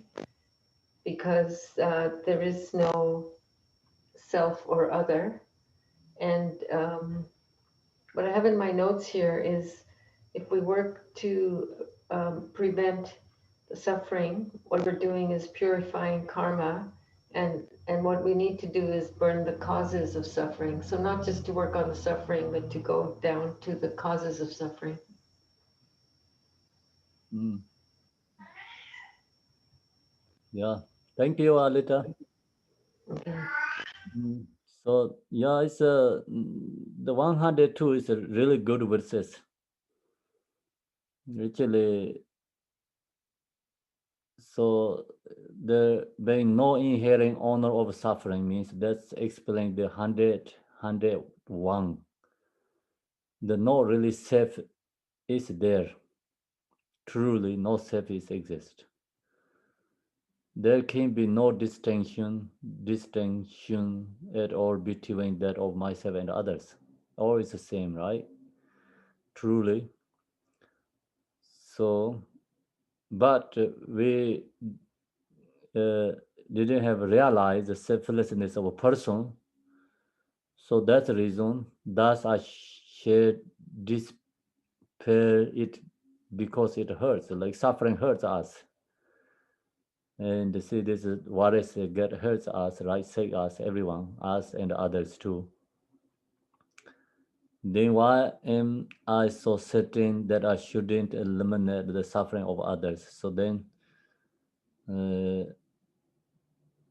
because there is no self or other. And what I have in my notes here is if we work to prevent the suffering, what we're doing is purifying karma, and what we need to do is burn the causes of suffering. So not just to work on the suffering, but to go down to the causes of suffering. Yeah, thank you, Alita. Okay. So yeah, it's the 102 is a really good verses. Actually, so there being no inherent honor of suffering means that's explaining the 101. The no really self is there. Truly, no self is exist. There can be no distinction at all between that of myself and others. All is the same, right? Truly. So, but we didn't have realized the selflessness of a person. So that's the reason. Thus, I should despair it because it hurts. Like suffering hurts us. And see, this is what is get hurts us, right? Sick us, everyone, us and others too. Then why am I so certain that I shouldn't eliminate the suffering of others? So then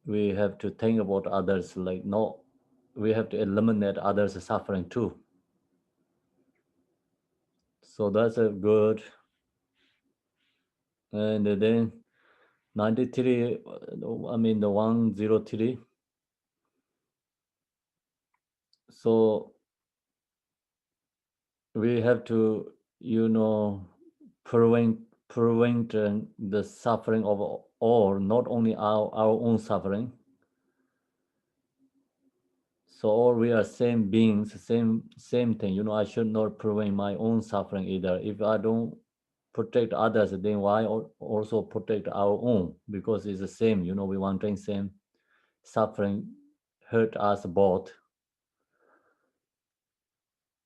we have to think about others, like no, we have to eliminate others' suffering too. So that's a good. And then 93, I mean the 103. So we have to, prevent the suffering of all, not only our own suffering. So all we are same beings, same thing. I should not prevent my own suffering either. If I don't protect others, then why also protect our own? Because it's the same. We wanting same suffering hurt us both.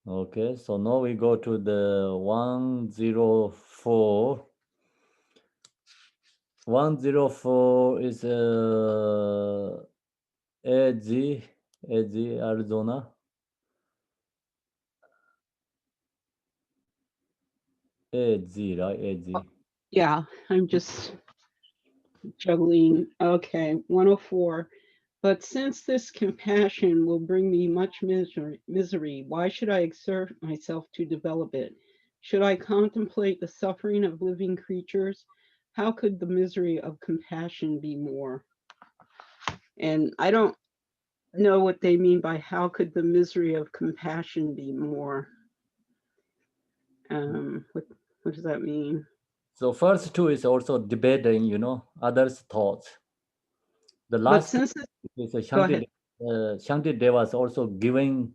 Okay, so now we go to the 104. 104 is AG, Arizona. AG, right? AG. Yeah, I'm just juggling. Okay, 104. But since this compassion will bring me much misery, why should I exert myself to develop it? Should I contemplate the suffering of living creatures? How could the misery of compassion be more? And I don't know what they mean by how could the misery of compassion be more? What does that mean? So first two is also debating, others' thoughts. The last is Shantideva is also giving,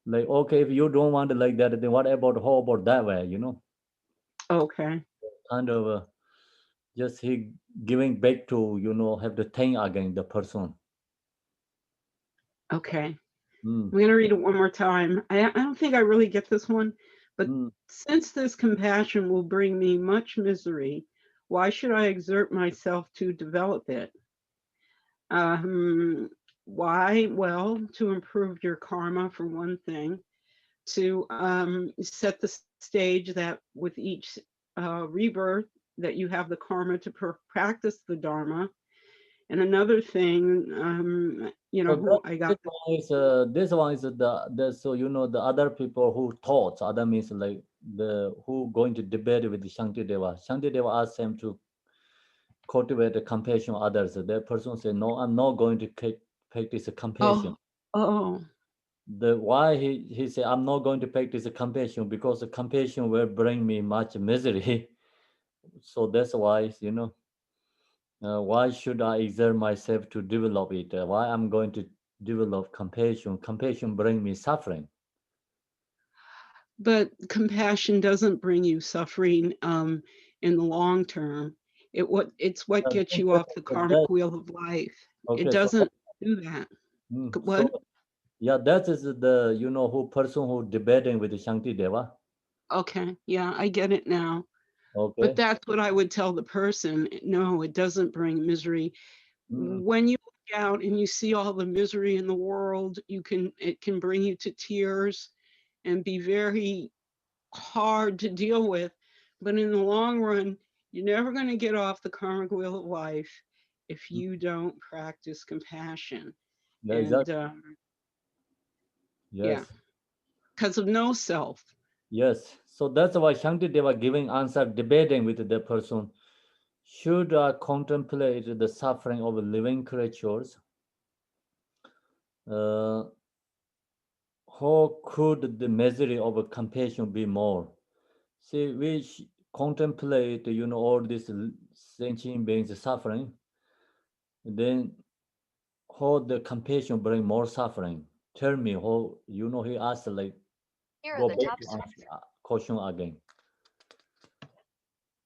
like, okay, if you don't want it like that, then how about that way, Okay. Kind of just he giving back to, have to think again the person. Okay. I'm going to read it one more time. I don't think I really get this one, but since this compassion will bring me much misery, Why should I exert myself to develop it? Why? Well, to improve your karma, for one thing, to set the stage that with each rebirth that you have the karma to practice the Dharma. And another thing, you know, So I got this one is the so you know the other people who taught, other means like the who going to debate with Shantideva. Shantideva asked him to cultivate the compassion on others. That person said, no, I'm not going to practice compassion. The why he said, I'm not going to practice compassion because the compassion will bring me much misery. So that's why, you know, why should I exert myself to develop it? Why I'm going to develop compassion? Compassion bring me suffering. But compassion doesn't bring you suffering in the long term. It's what gets you off the karmic wheel of life. Okay, it doesn't do that. What? So, yeah, that is the, you know, who person who debating with Shantideva. Okay, yeah, I get it now. Okay. But that's what I would tell the person. No, it doesn't bring misery. When you look out and you see all the misery in the world, it can bring you to tears and be very hard to deal with. But in the long run, you're never going to get off the karmic wheel of life if you don't practice compassion. Yeah, And exactly. yeah, Yes. because of no self. Yes. So that's why Shantideva giving answer, debating with the person. Should I contemplate the suffering of living creatures? How could the misery of compassion be more? See, we contemplate, you know, all these sentient beings suffering. Then how the compassion bring more suffering? Tell me how, you know, he asked like, go back to answer, question again.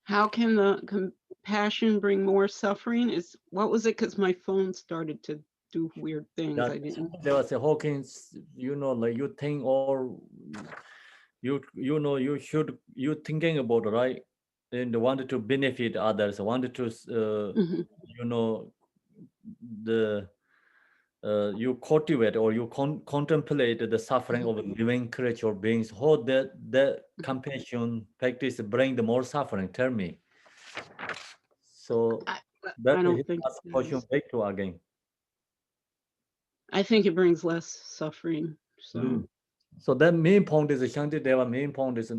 How can the compassion bring more suffering? What was it? Because my phone started to do weird things. Yeah, I didn't. there was a Hawkins, you know, like you think or you know, you thinking about, right? And wanted to benefit others, wanted to, you know, you cultivate or you contemplate the suffering of living creature beings. How that compassion practice bring the more suffering? Tell me. So that I don't is think ask it question does. back to again. I think it brings less suffering. So that main point is Shantideva main point is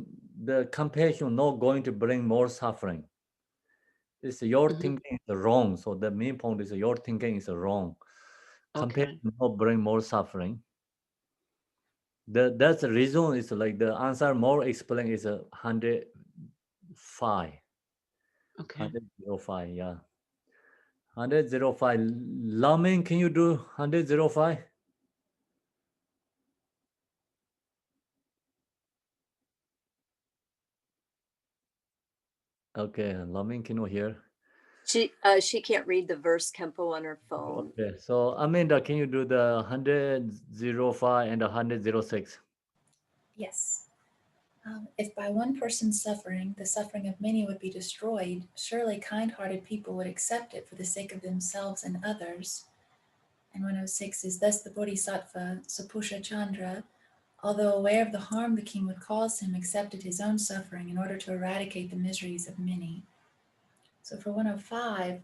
the compassion not going to bring more suffering. It's your thinking is wrong. So the main point is your thinking is wrong. Compassion not bring more suffering. That's the reason is like the answer more explain is 105. Okay. 105, yeah. 105. Lamin, can you do 105? Okay, Lamin, can you hear? She can't read the verse, Khenpo, on her phone. Okay, so Amanda, can you do the 105 and 106? Yes. If by one person's suffering, the suffering of many would be destroyed, surely kind-hearted people would accept it for the sake of themselves and others. And 106 is, thus the Bodhisattva Sapusha Chandra, although aware of the harm the king would cause him, accepted his own suffering in order to eradicate the miseries of many. So for 105,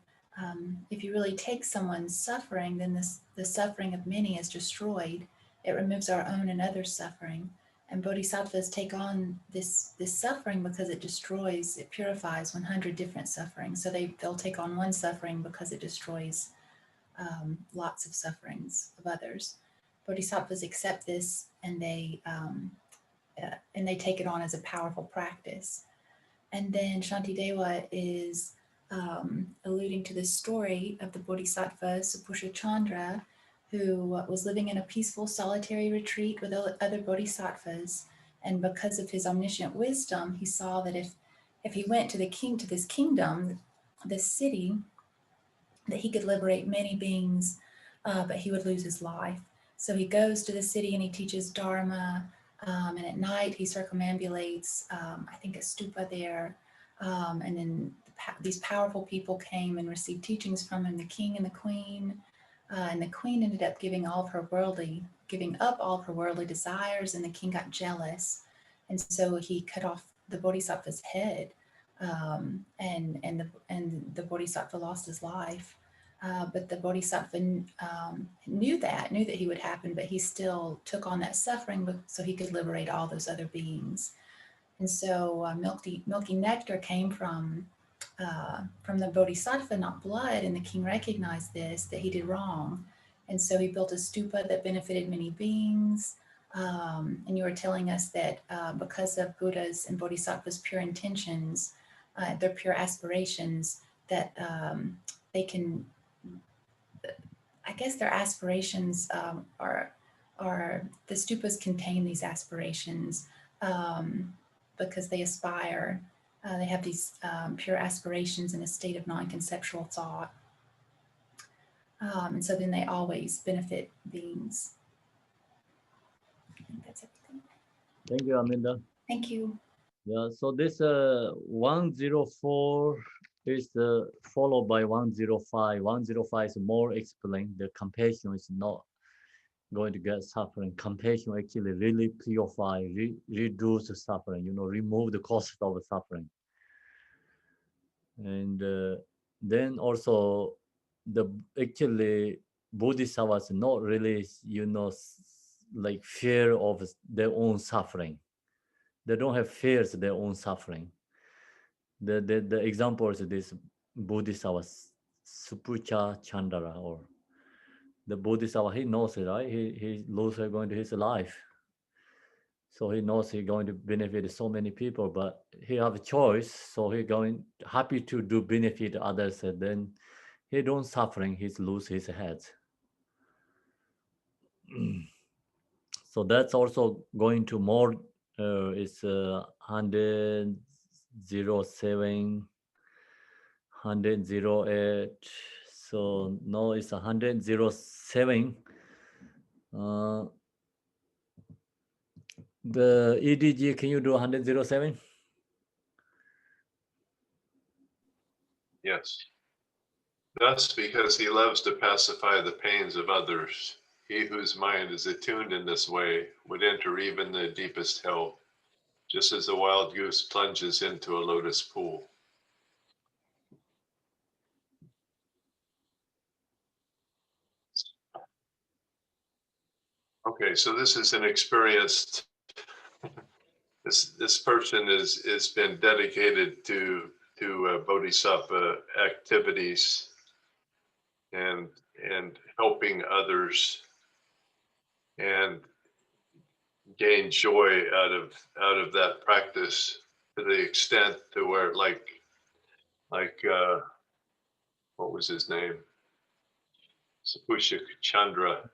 if you really take someone's suffering, then the suffering of many is destroyed. It removes our own and others' suffering. And bodhisattvas take on this suffering because it destroys, it purifies 100 different sufferings. So they'll take on one suffering because it destroys lots of sufferings of others. Bodhisattvas accept this and they take it on as a powerful practice. And then Shantideva is alluding to the story of the Bodhisattva Sapusha Chandra, who was living in a peaceful solitary retreat with other bodhisattvas. And because of his omniscient wisdom, he saw that if he went to this kingdom, this city, that he could liberate many beings, but he would lose his life. So he goes to the city and he teaches Dharma, and at night he circumambulates, I think, a stupa there, and then the these powerful people came and received teachings from him, the king and the queen. And the queen ended up giving up all of her worldly desires, and the king got jealous. And so he cut off the Bodhisattva's head, and the Bodhisattva lost his life. But the Bodhisattva knew that he would happen, but he still took on that suffering so he could liberate all those other beings. And so milky nectar came from the Bodhisattva, not blood, and the king recognized this, that he did wrong. And so he built a stupa that benefited many beings. And you were telling us that because of Buddha's and Bodhisattvas' pure intentions, their pure aspirations, that they can, I guess their aspirations are the stupas contain these aspirations because they aspire. They have these pure aspirations in a state of non-conceptual thought. And so then they always benefit beings. I think that's everything. Thank you, Aminda. Thank you. Yeah, so this 104 is followed by 105. 105 is more explained. The compassion is not going to get suffering. Compassion actually really purify, reduce the suffering, remove the cause of suffering. And then also actually Bodhisattvas not really, like fear of their own suffering. They don't have fears of their own suffering. The example is this Bodhisattva Supucha Chandra, or the Bodhisattva, he knows it, right? He loses going to his life. So he knows he's going to benefit so many people, but he have a choice. So he happy to do benefit others, and then he don't suffering, he lose his head. So that's also going to more, it's 107, 108. So now it's 107. The EDG, can you do 107? Yes. Thus, because he loves to pacify the pains of others, he whose mind is attuned in this way would enter even the deepest hell, just as a wild goose plunges into a lotus pool. Okay, so this is an experienced, this person has been dedicated to Bodhisattva activities and helping others, and gain joy out of that practice to the extent to where like what was his name? Sapusha Chandra.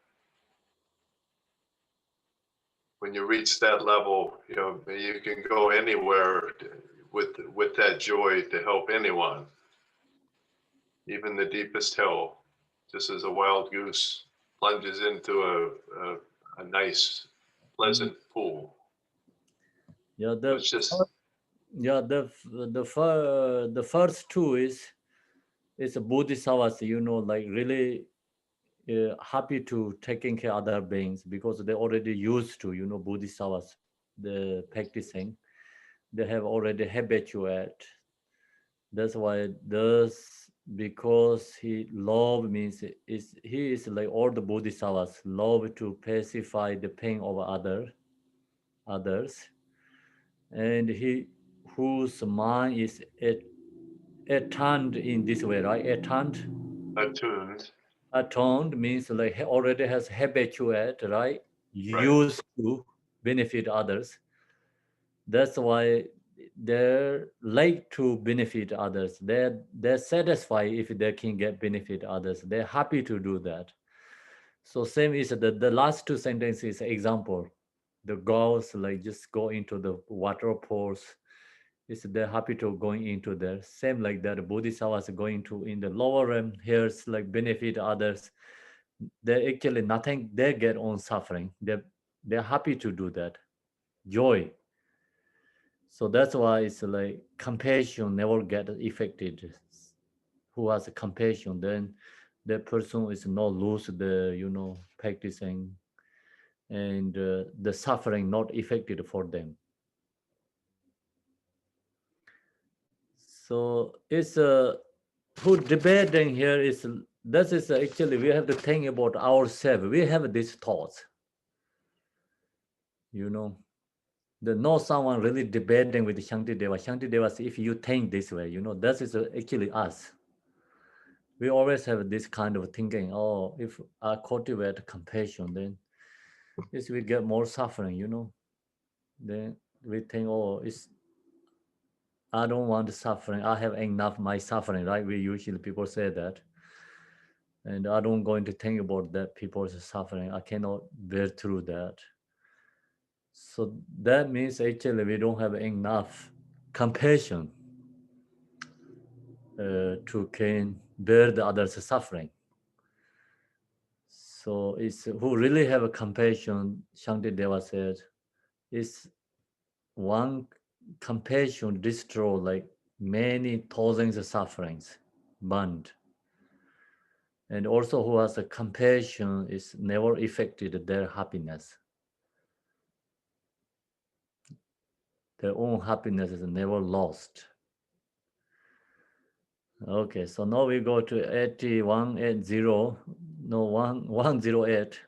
When you reach that level, you can go anywhere with that joy to help anyone, even the deepest hell, just as a wild goose plunges into a nice, pleasant pool. Yeah, it's just the first two is a Bodhisattvas, like really happy to taking care of other beings because they already used to, Bodhisattvas, the practicing. They have already habituate. That's why because he love means he is like all the Bodhisattvas love to pacify the pain of others, and he whose mind is attuned in this way, right? Attuned means like he already has habituate, right? Used to benefit others. That's why they like to benefit others. They're satisfied if they can get benefit others. They're happy to do that. So same is the last two sentences example. The girls like just go into the water pools. They're happy to going into there. Same like that. Bodhisattvas going to in the lower realm here like benefit others. They actually nothing. They get on suffering. They're happy to do that. Joy. So that's why it's like compassion never get affected. Who has a compassion, then that person is not lose the, practicing, and the suffering not affected for them. So it's who debating here is, that is actually we have to think about ourselves. We have these thoughts, the no someone really debating with Shantideva. Shantideva says, if you think this way, that is actually us. We always have this kind of thinking, oh, if I cultivate compassion, then yes, we get more suffering, Then we think, oh, I don't want the suffering. I have enough my suffering, right? We usually people say that. And I don't going to think about that people's suffering. I cannot bear through that. So that means actually we don't have enough compassion to can bear the others' suffering. So it's who really have a compassion, Shantideva said, is one compassion destroy like many thousands of sufferings, burned. And also who has a compassion is never affected their happiness. Their own happiness is never lost. Okay, so now we go to 8180, no, 108.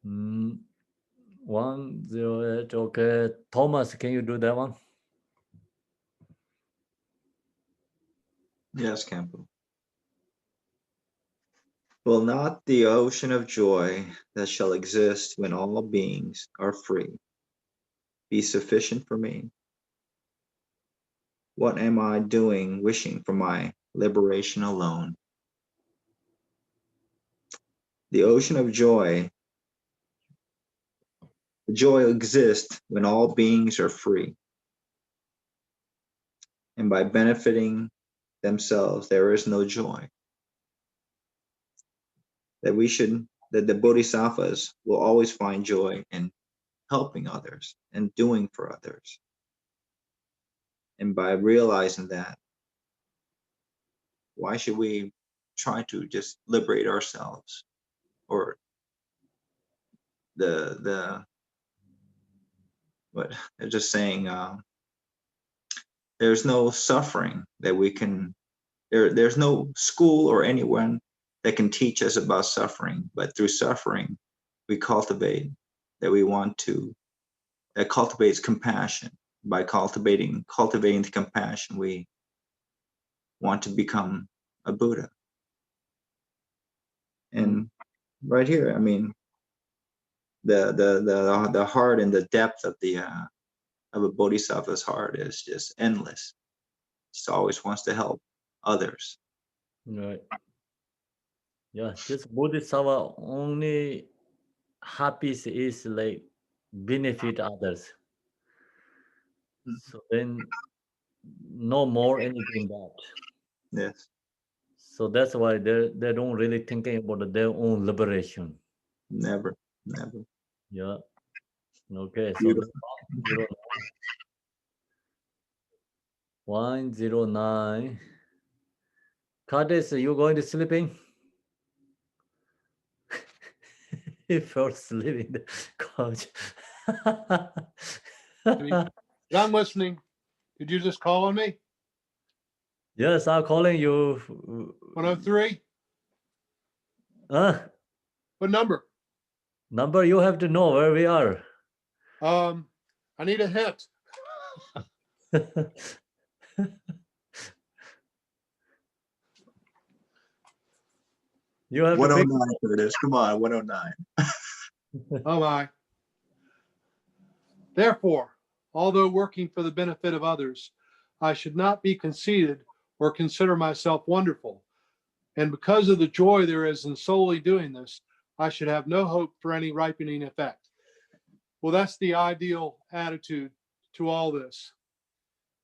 108, okay. Thomas, can you do that one? Yes, Khenpo. Will not the ocean of joy that shall exist when all beings are free be sufficient for me? What am I doing wishing for my liberation alone? The ocean of joy, joy exists when all beings are free. And by benefiting themselves, there is no joy. That the Bodhisattvas will always find joy in helping others and doing for others. And by realizing that, why should we try to just liberate ourselves? Or what they're just saying, there's no suffering that we can, there's no school or anyone that can teach us about suffering, but through suffering, we cultivate that cultivates compassion. By cultivating the compassion, we want to become a Buddha. And right here, I mean, the heart and the depth of a bodhisattva's heart is just endless. Just always wants to help others. Right. Yeah, just Bodhisattva only happy is like benefit others. So then no more anything that. Yes. So that's why they don't really thinking about their own liberation. Never. Yeah. Okay. So 109. Kadis, are you going to sleeping? He fell asleep in the couch. I'm listening. Did you just call on me? Yes, I'm calling you. 103? Huh? What number? Number, you have to know where we are. I need a hint. You have 109 for this. Come on, 109. Oh my. Therefore, although working for the benefit of others, I should not be conceited or consider myself wonderful. And because of the joy there is in solely doing this, I should have no hope for any ripening effect. Well, that's the ideal attitude to all this.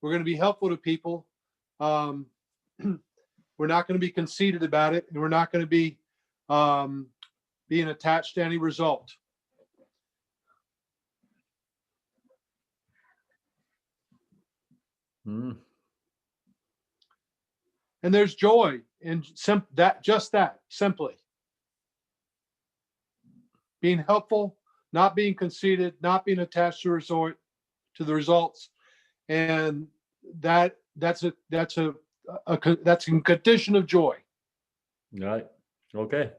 We're going to be helpful to people. We're not going to be conceited about it, and we're not going to be being attached to any result. Mm. And there's joy in that simply being helpful, not being conceited, not being attached to the results, and that's a condition of joy. Right. Okay.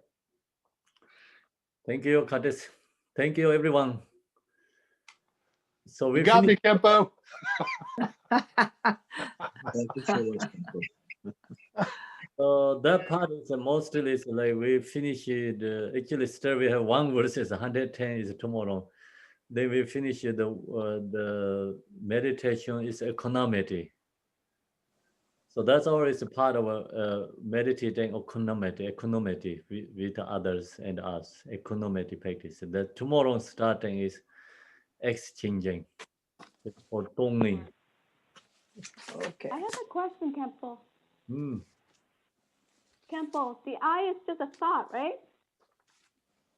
Thank you, Curtis. Thank you, everyone. So we You got me, finished. Khenpo. Thank you so much, Khenpo. So that part is mostly is like we finish it. Actually, still we have one verse is 110 is tomorrow. Then we finish the meditation is equanimity. So that's always a part of meditating equanimity with others and us, equanimity practice. The tomorrow starting is exchanging. It's for tongning. Okay. I have a question, Khenpo. Hmm. Khenpo, the I is just a thought, right?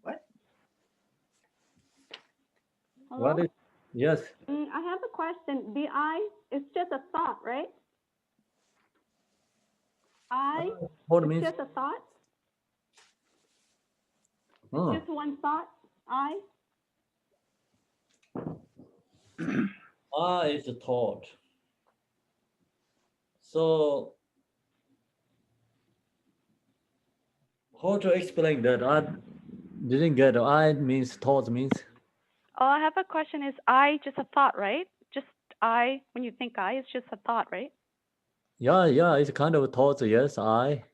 What? Hello? What is? Yes. I have a question. The I is just a thought, right? I What is means? just a thought. Oh. Just one thought. I. Is a thought. So how to explain that? I didn't get it. I means thought means. Oh, I have a question. Is I just a thought, right? Just I, when you think I, it's just a thought, right? Yeah, it's kind of a thought. Yes, I.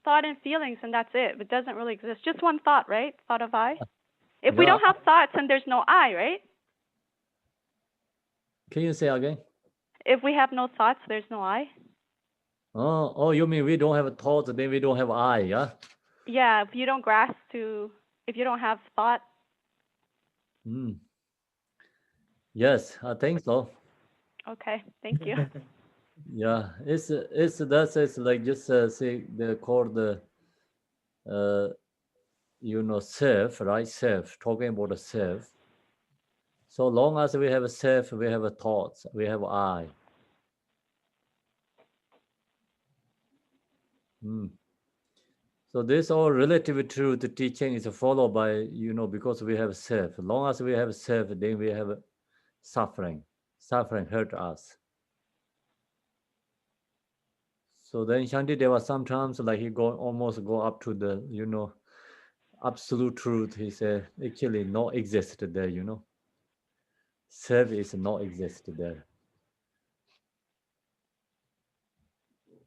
Thought and feelings, and that's it. It doesn't really exist. Just one thought, right? Thought of I. If we Yeah. don't have thoughts, then there's no I, right? Can you say again? If we have no thoughts, there's no I. Oh, you mean we don't have thoughts, then we don't have I, yeah? Yeah, if you don't grasp to, if you don't have thought. Mm. Yes, I think so. Okay, thank you. Yeah, it's like just say they call the self, right? Self, talking about the self. So long as we have a self, we have a thoughts, we have I. So this all relative truth teaching is followed by, because we have self. As long as we have self, then we have suffering. Suffering hurt us. So then Shantideva sometimes like he almost go up to the, absolute truth. He said, actually not exist there, Self is not exist there.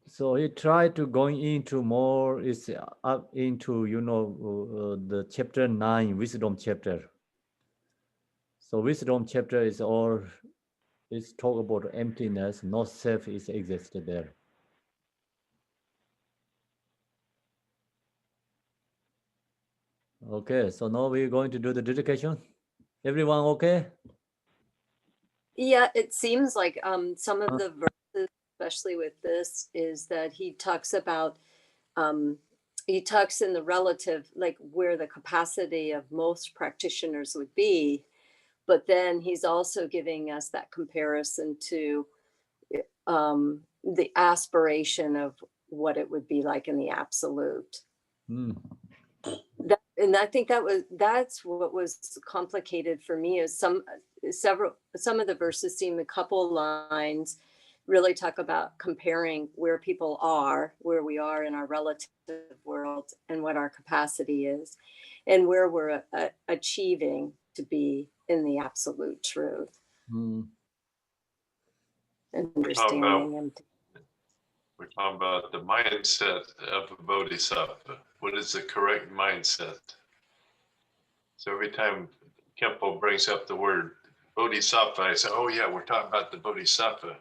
So he tried to going into more, is up into, the chapter 9, wisdom chapter. So wisdom chapter is talk about emptiness, not self is exist there. Okay, so now we're going to do the dedication. Everyone okay? Yeah, it seems like some of the verses, especially with this, is that he talks about, he talks in the relative, like where the capacity of most practitioners would be, but then he's also giving us that comparison to the aspiration of what it would be like in the absolute. And I think that's what was complicated for me, is some of the verses seem, a couple lines really talk about comparing where people are, where we are in our relative world, and what our capacity is, and where we're achieving to be in the absolute truth. Understanding. We're talking about the mindset of a bodhisattva. What is the correct mindset? So every time Khenpo brings up the word bodhisattva, I say, oh yeah, we're talking about the bodhisattva.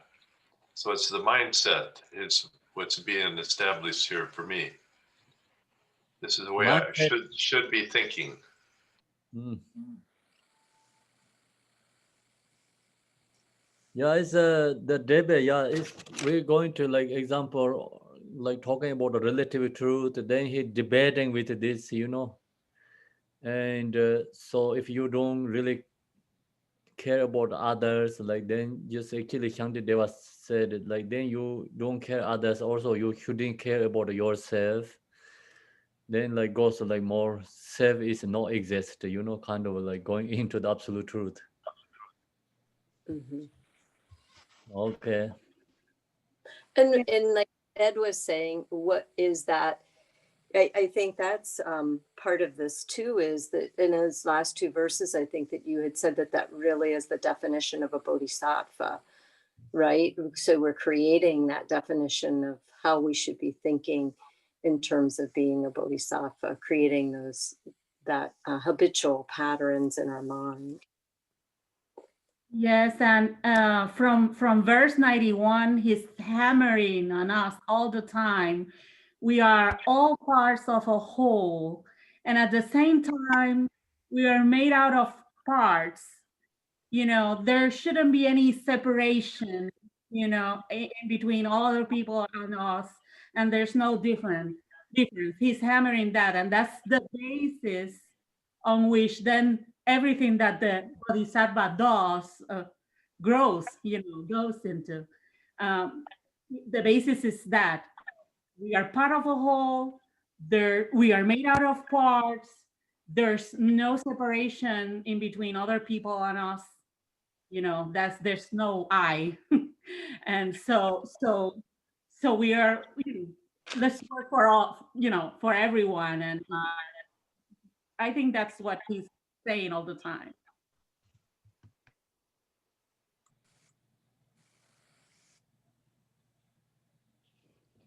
So it's the mindset is what's being established here for me. This is the way I should be thinking. Yeah, it's the debate. Yeah, we're going to like example, like talking about the relative truth. Then he debating with this, and so if you don't really care about others, like then just actually Shantideva said it, like then you don't care others, also you shouldn't care about yourself. Then like goes like more self is not exist, you know, kind of like going into the absolute truth. Mhm. Okay. And like Ed was saying, what is that? I think that's part of this too, is that in his last two verses, I think that you had said that that really is the definition of a bodhisattva, right? So we're creating that definition of how we should be thinking in terms of being a bodhisattva, creating those that habitual patterns in our mind. Yes, and from verse 91, he's hammering on us all the time. We are all parts of a whole, and at the same time, we are made out of parts. You know, there shouldn't be any separation, you know, in between other people and us, and there's no difference. He's hammering that, and that's the basis on which then everything that the Bodhisattva does grows, you know, goes into. The basis is that we are part of a whole. We are made out of parts. There's no separation in between other people and us. You know, there's no I. And so we are, let's work for all, you know, for everyone. And I think that's what he's saying all the time.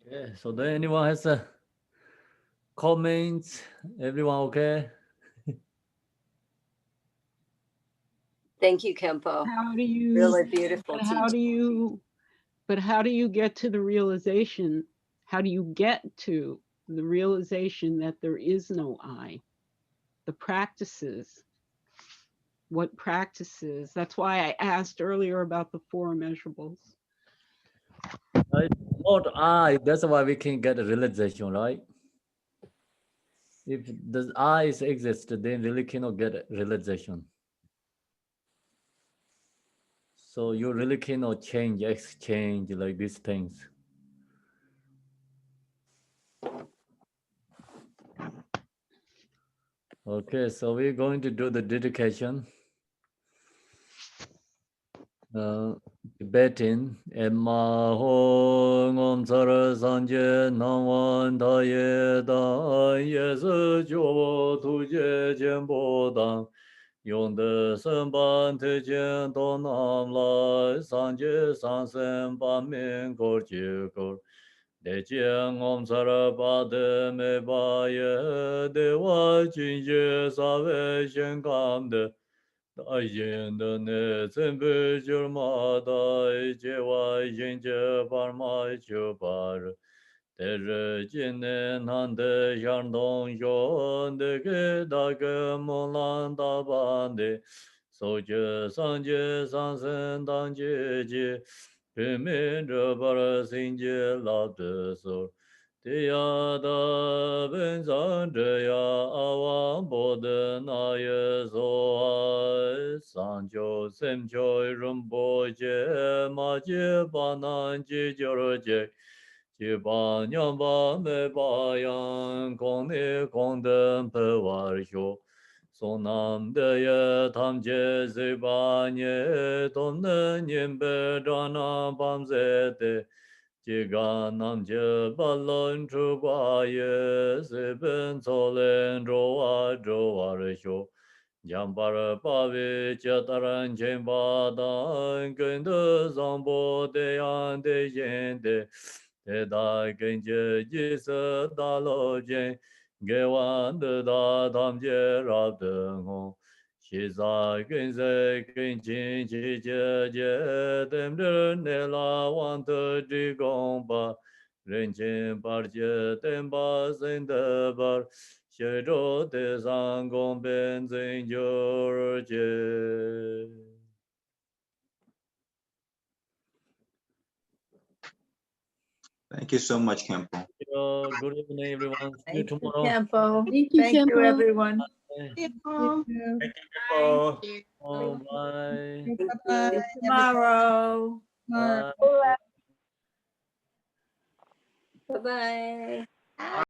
Yeah, so then anyone has a comments? Everyone okay? Thank you, Khenpo. How do you, really beautiful but how do you, but how do you get to the realization? How do you get to the realization that there is no I? The practices. What practices? That's why I asked earlier about the four immeasurables. Not I, that's why we can get a realization, right? If the eyes exist, then really cannot get a realization. So you really cannot change, exchange like these things. Okay, so we're going to do the dedication. Tibetan. Emma Hong Om Sara Sanje Nawan Daye Da Yesu Jo Tuje Jembo Dang Yong De Sen Ban Te Jen Do Nam La Sanje San Sen Ban Min Gor Ji Gor De Jiang Om Sara Ba De Me Ba Ye De Wa Jin Ye Sa Wei Shen Kam De Da yin de ne zen be jur ma da je wa yin je bar ma ju bar de re jin ne nan de yan dong yo de ge da ge mo lan da ban de so je san sen dang je je pe men je bar sin je la de so Tiya da ben zang zhe ya awang bo de na ye so san jiu sem jiu rum bo jie ma jie ba nan ji jiu ru jie ji ba nyang ba me ba yang gong ni gong den pe wa xiu song nam de ye tam jie zi ba nye dong ne nian be zhang na bam ze de Jiga nam je balon chu ba ye se ben so len ro wa re sho jam ba re ba we che taran chen ba dan gen de zang bo de yan de yen de te da gen je ji se da lo jen ge wan de da dam je ra de ngo Xi za gen ze gen jin ji jie jie dem de ne la wan de zhi gong ba ren jin bar jie dem ba zen de bar xie zhou de zang gong ben zen jiu jie. Thank you so much, Khenpo. Good evening, everyone. See you Thank you, tomorrow. Khenpo. Thank you, Thank you, Khenpo. everyone. Thank you, Khenpo. Oh, bye. See you tomorrow. Bye. Bye-bye.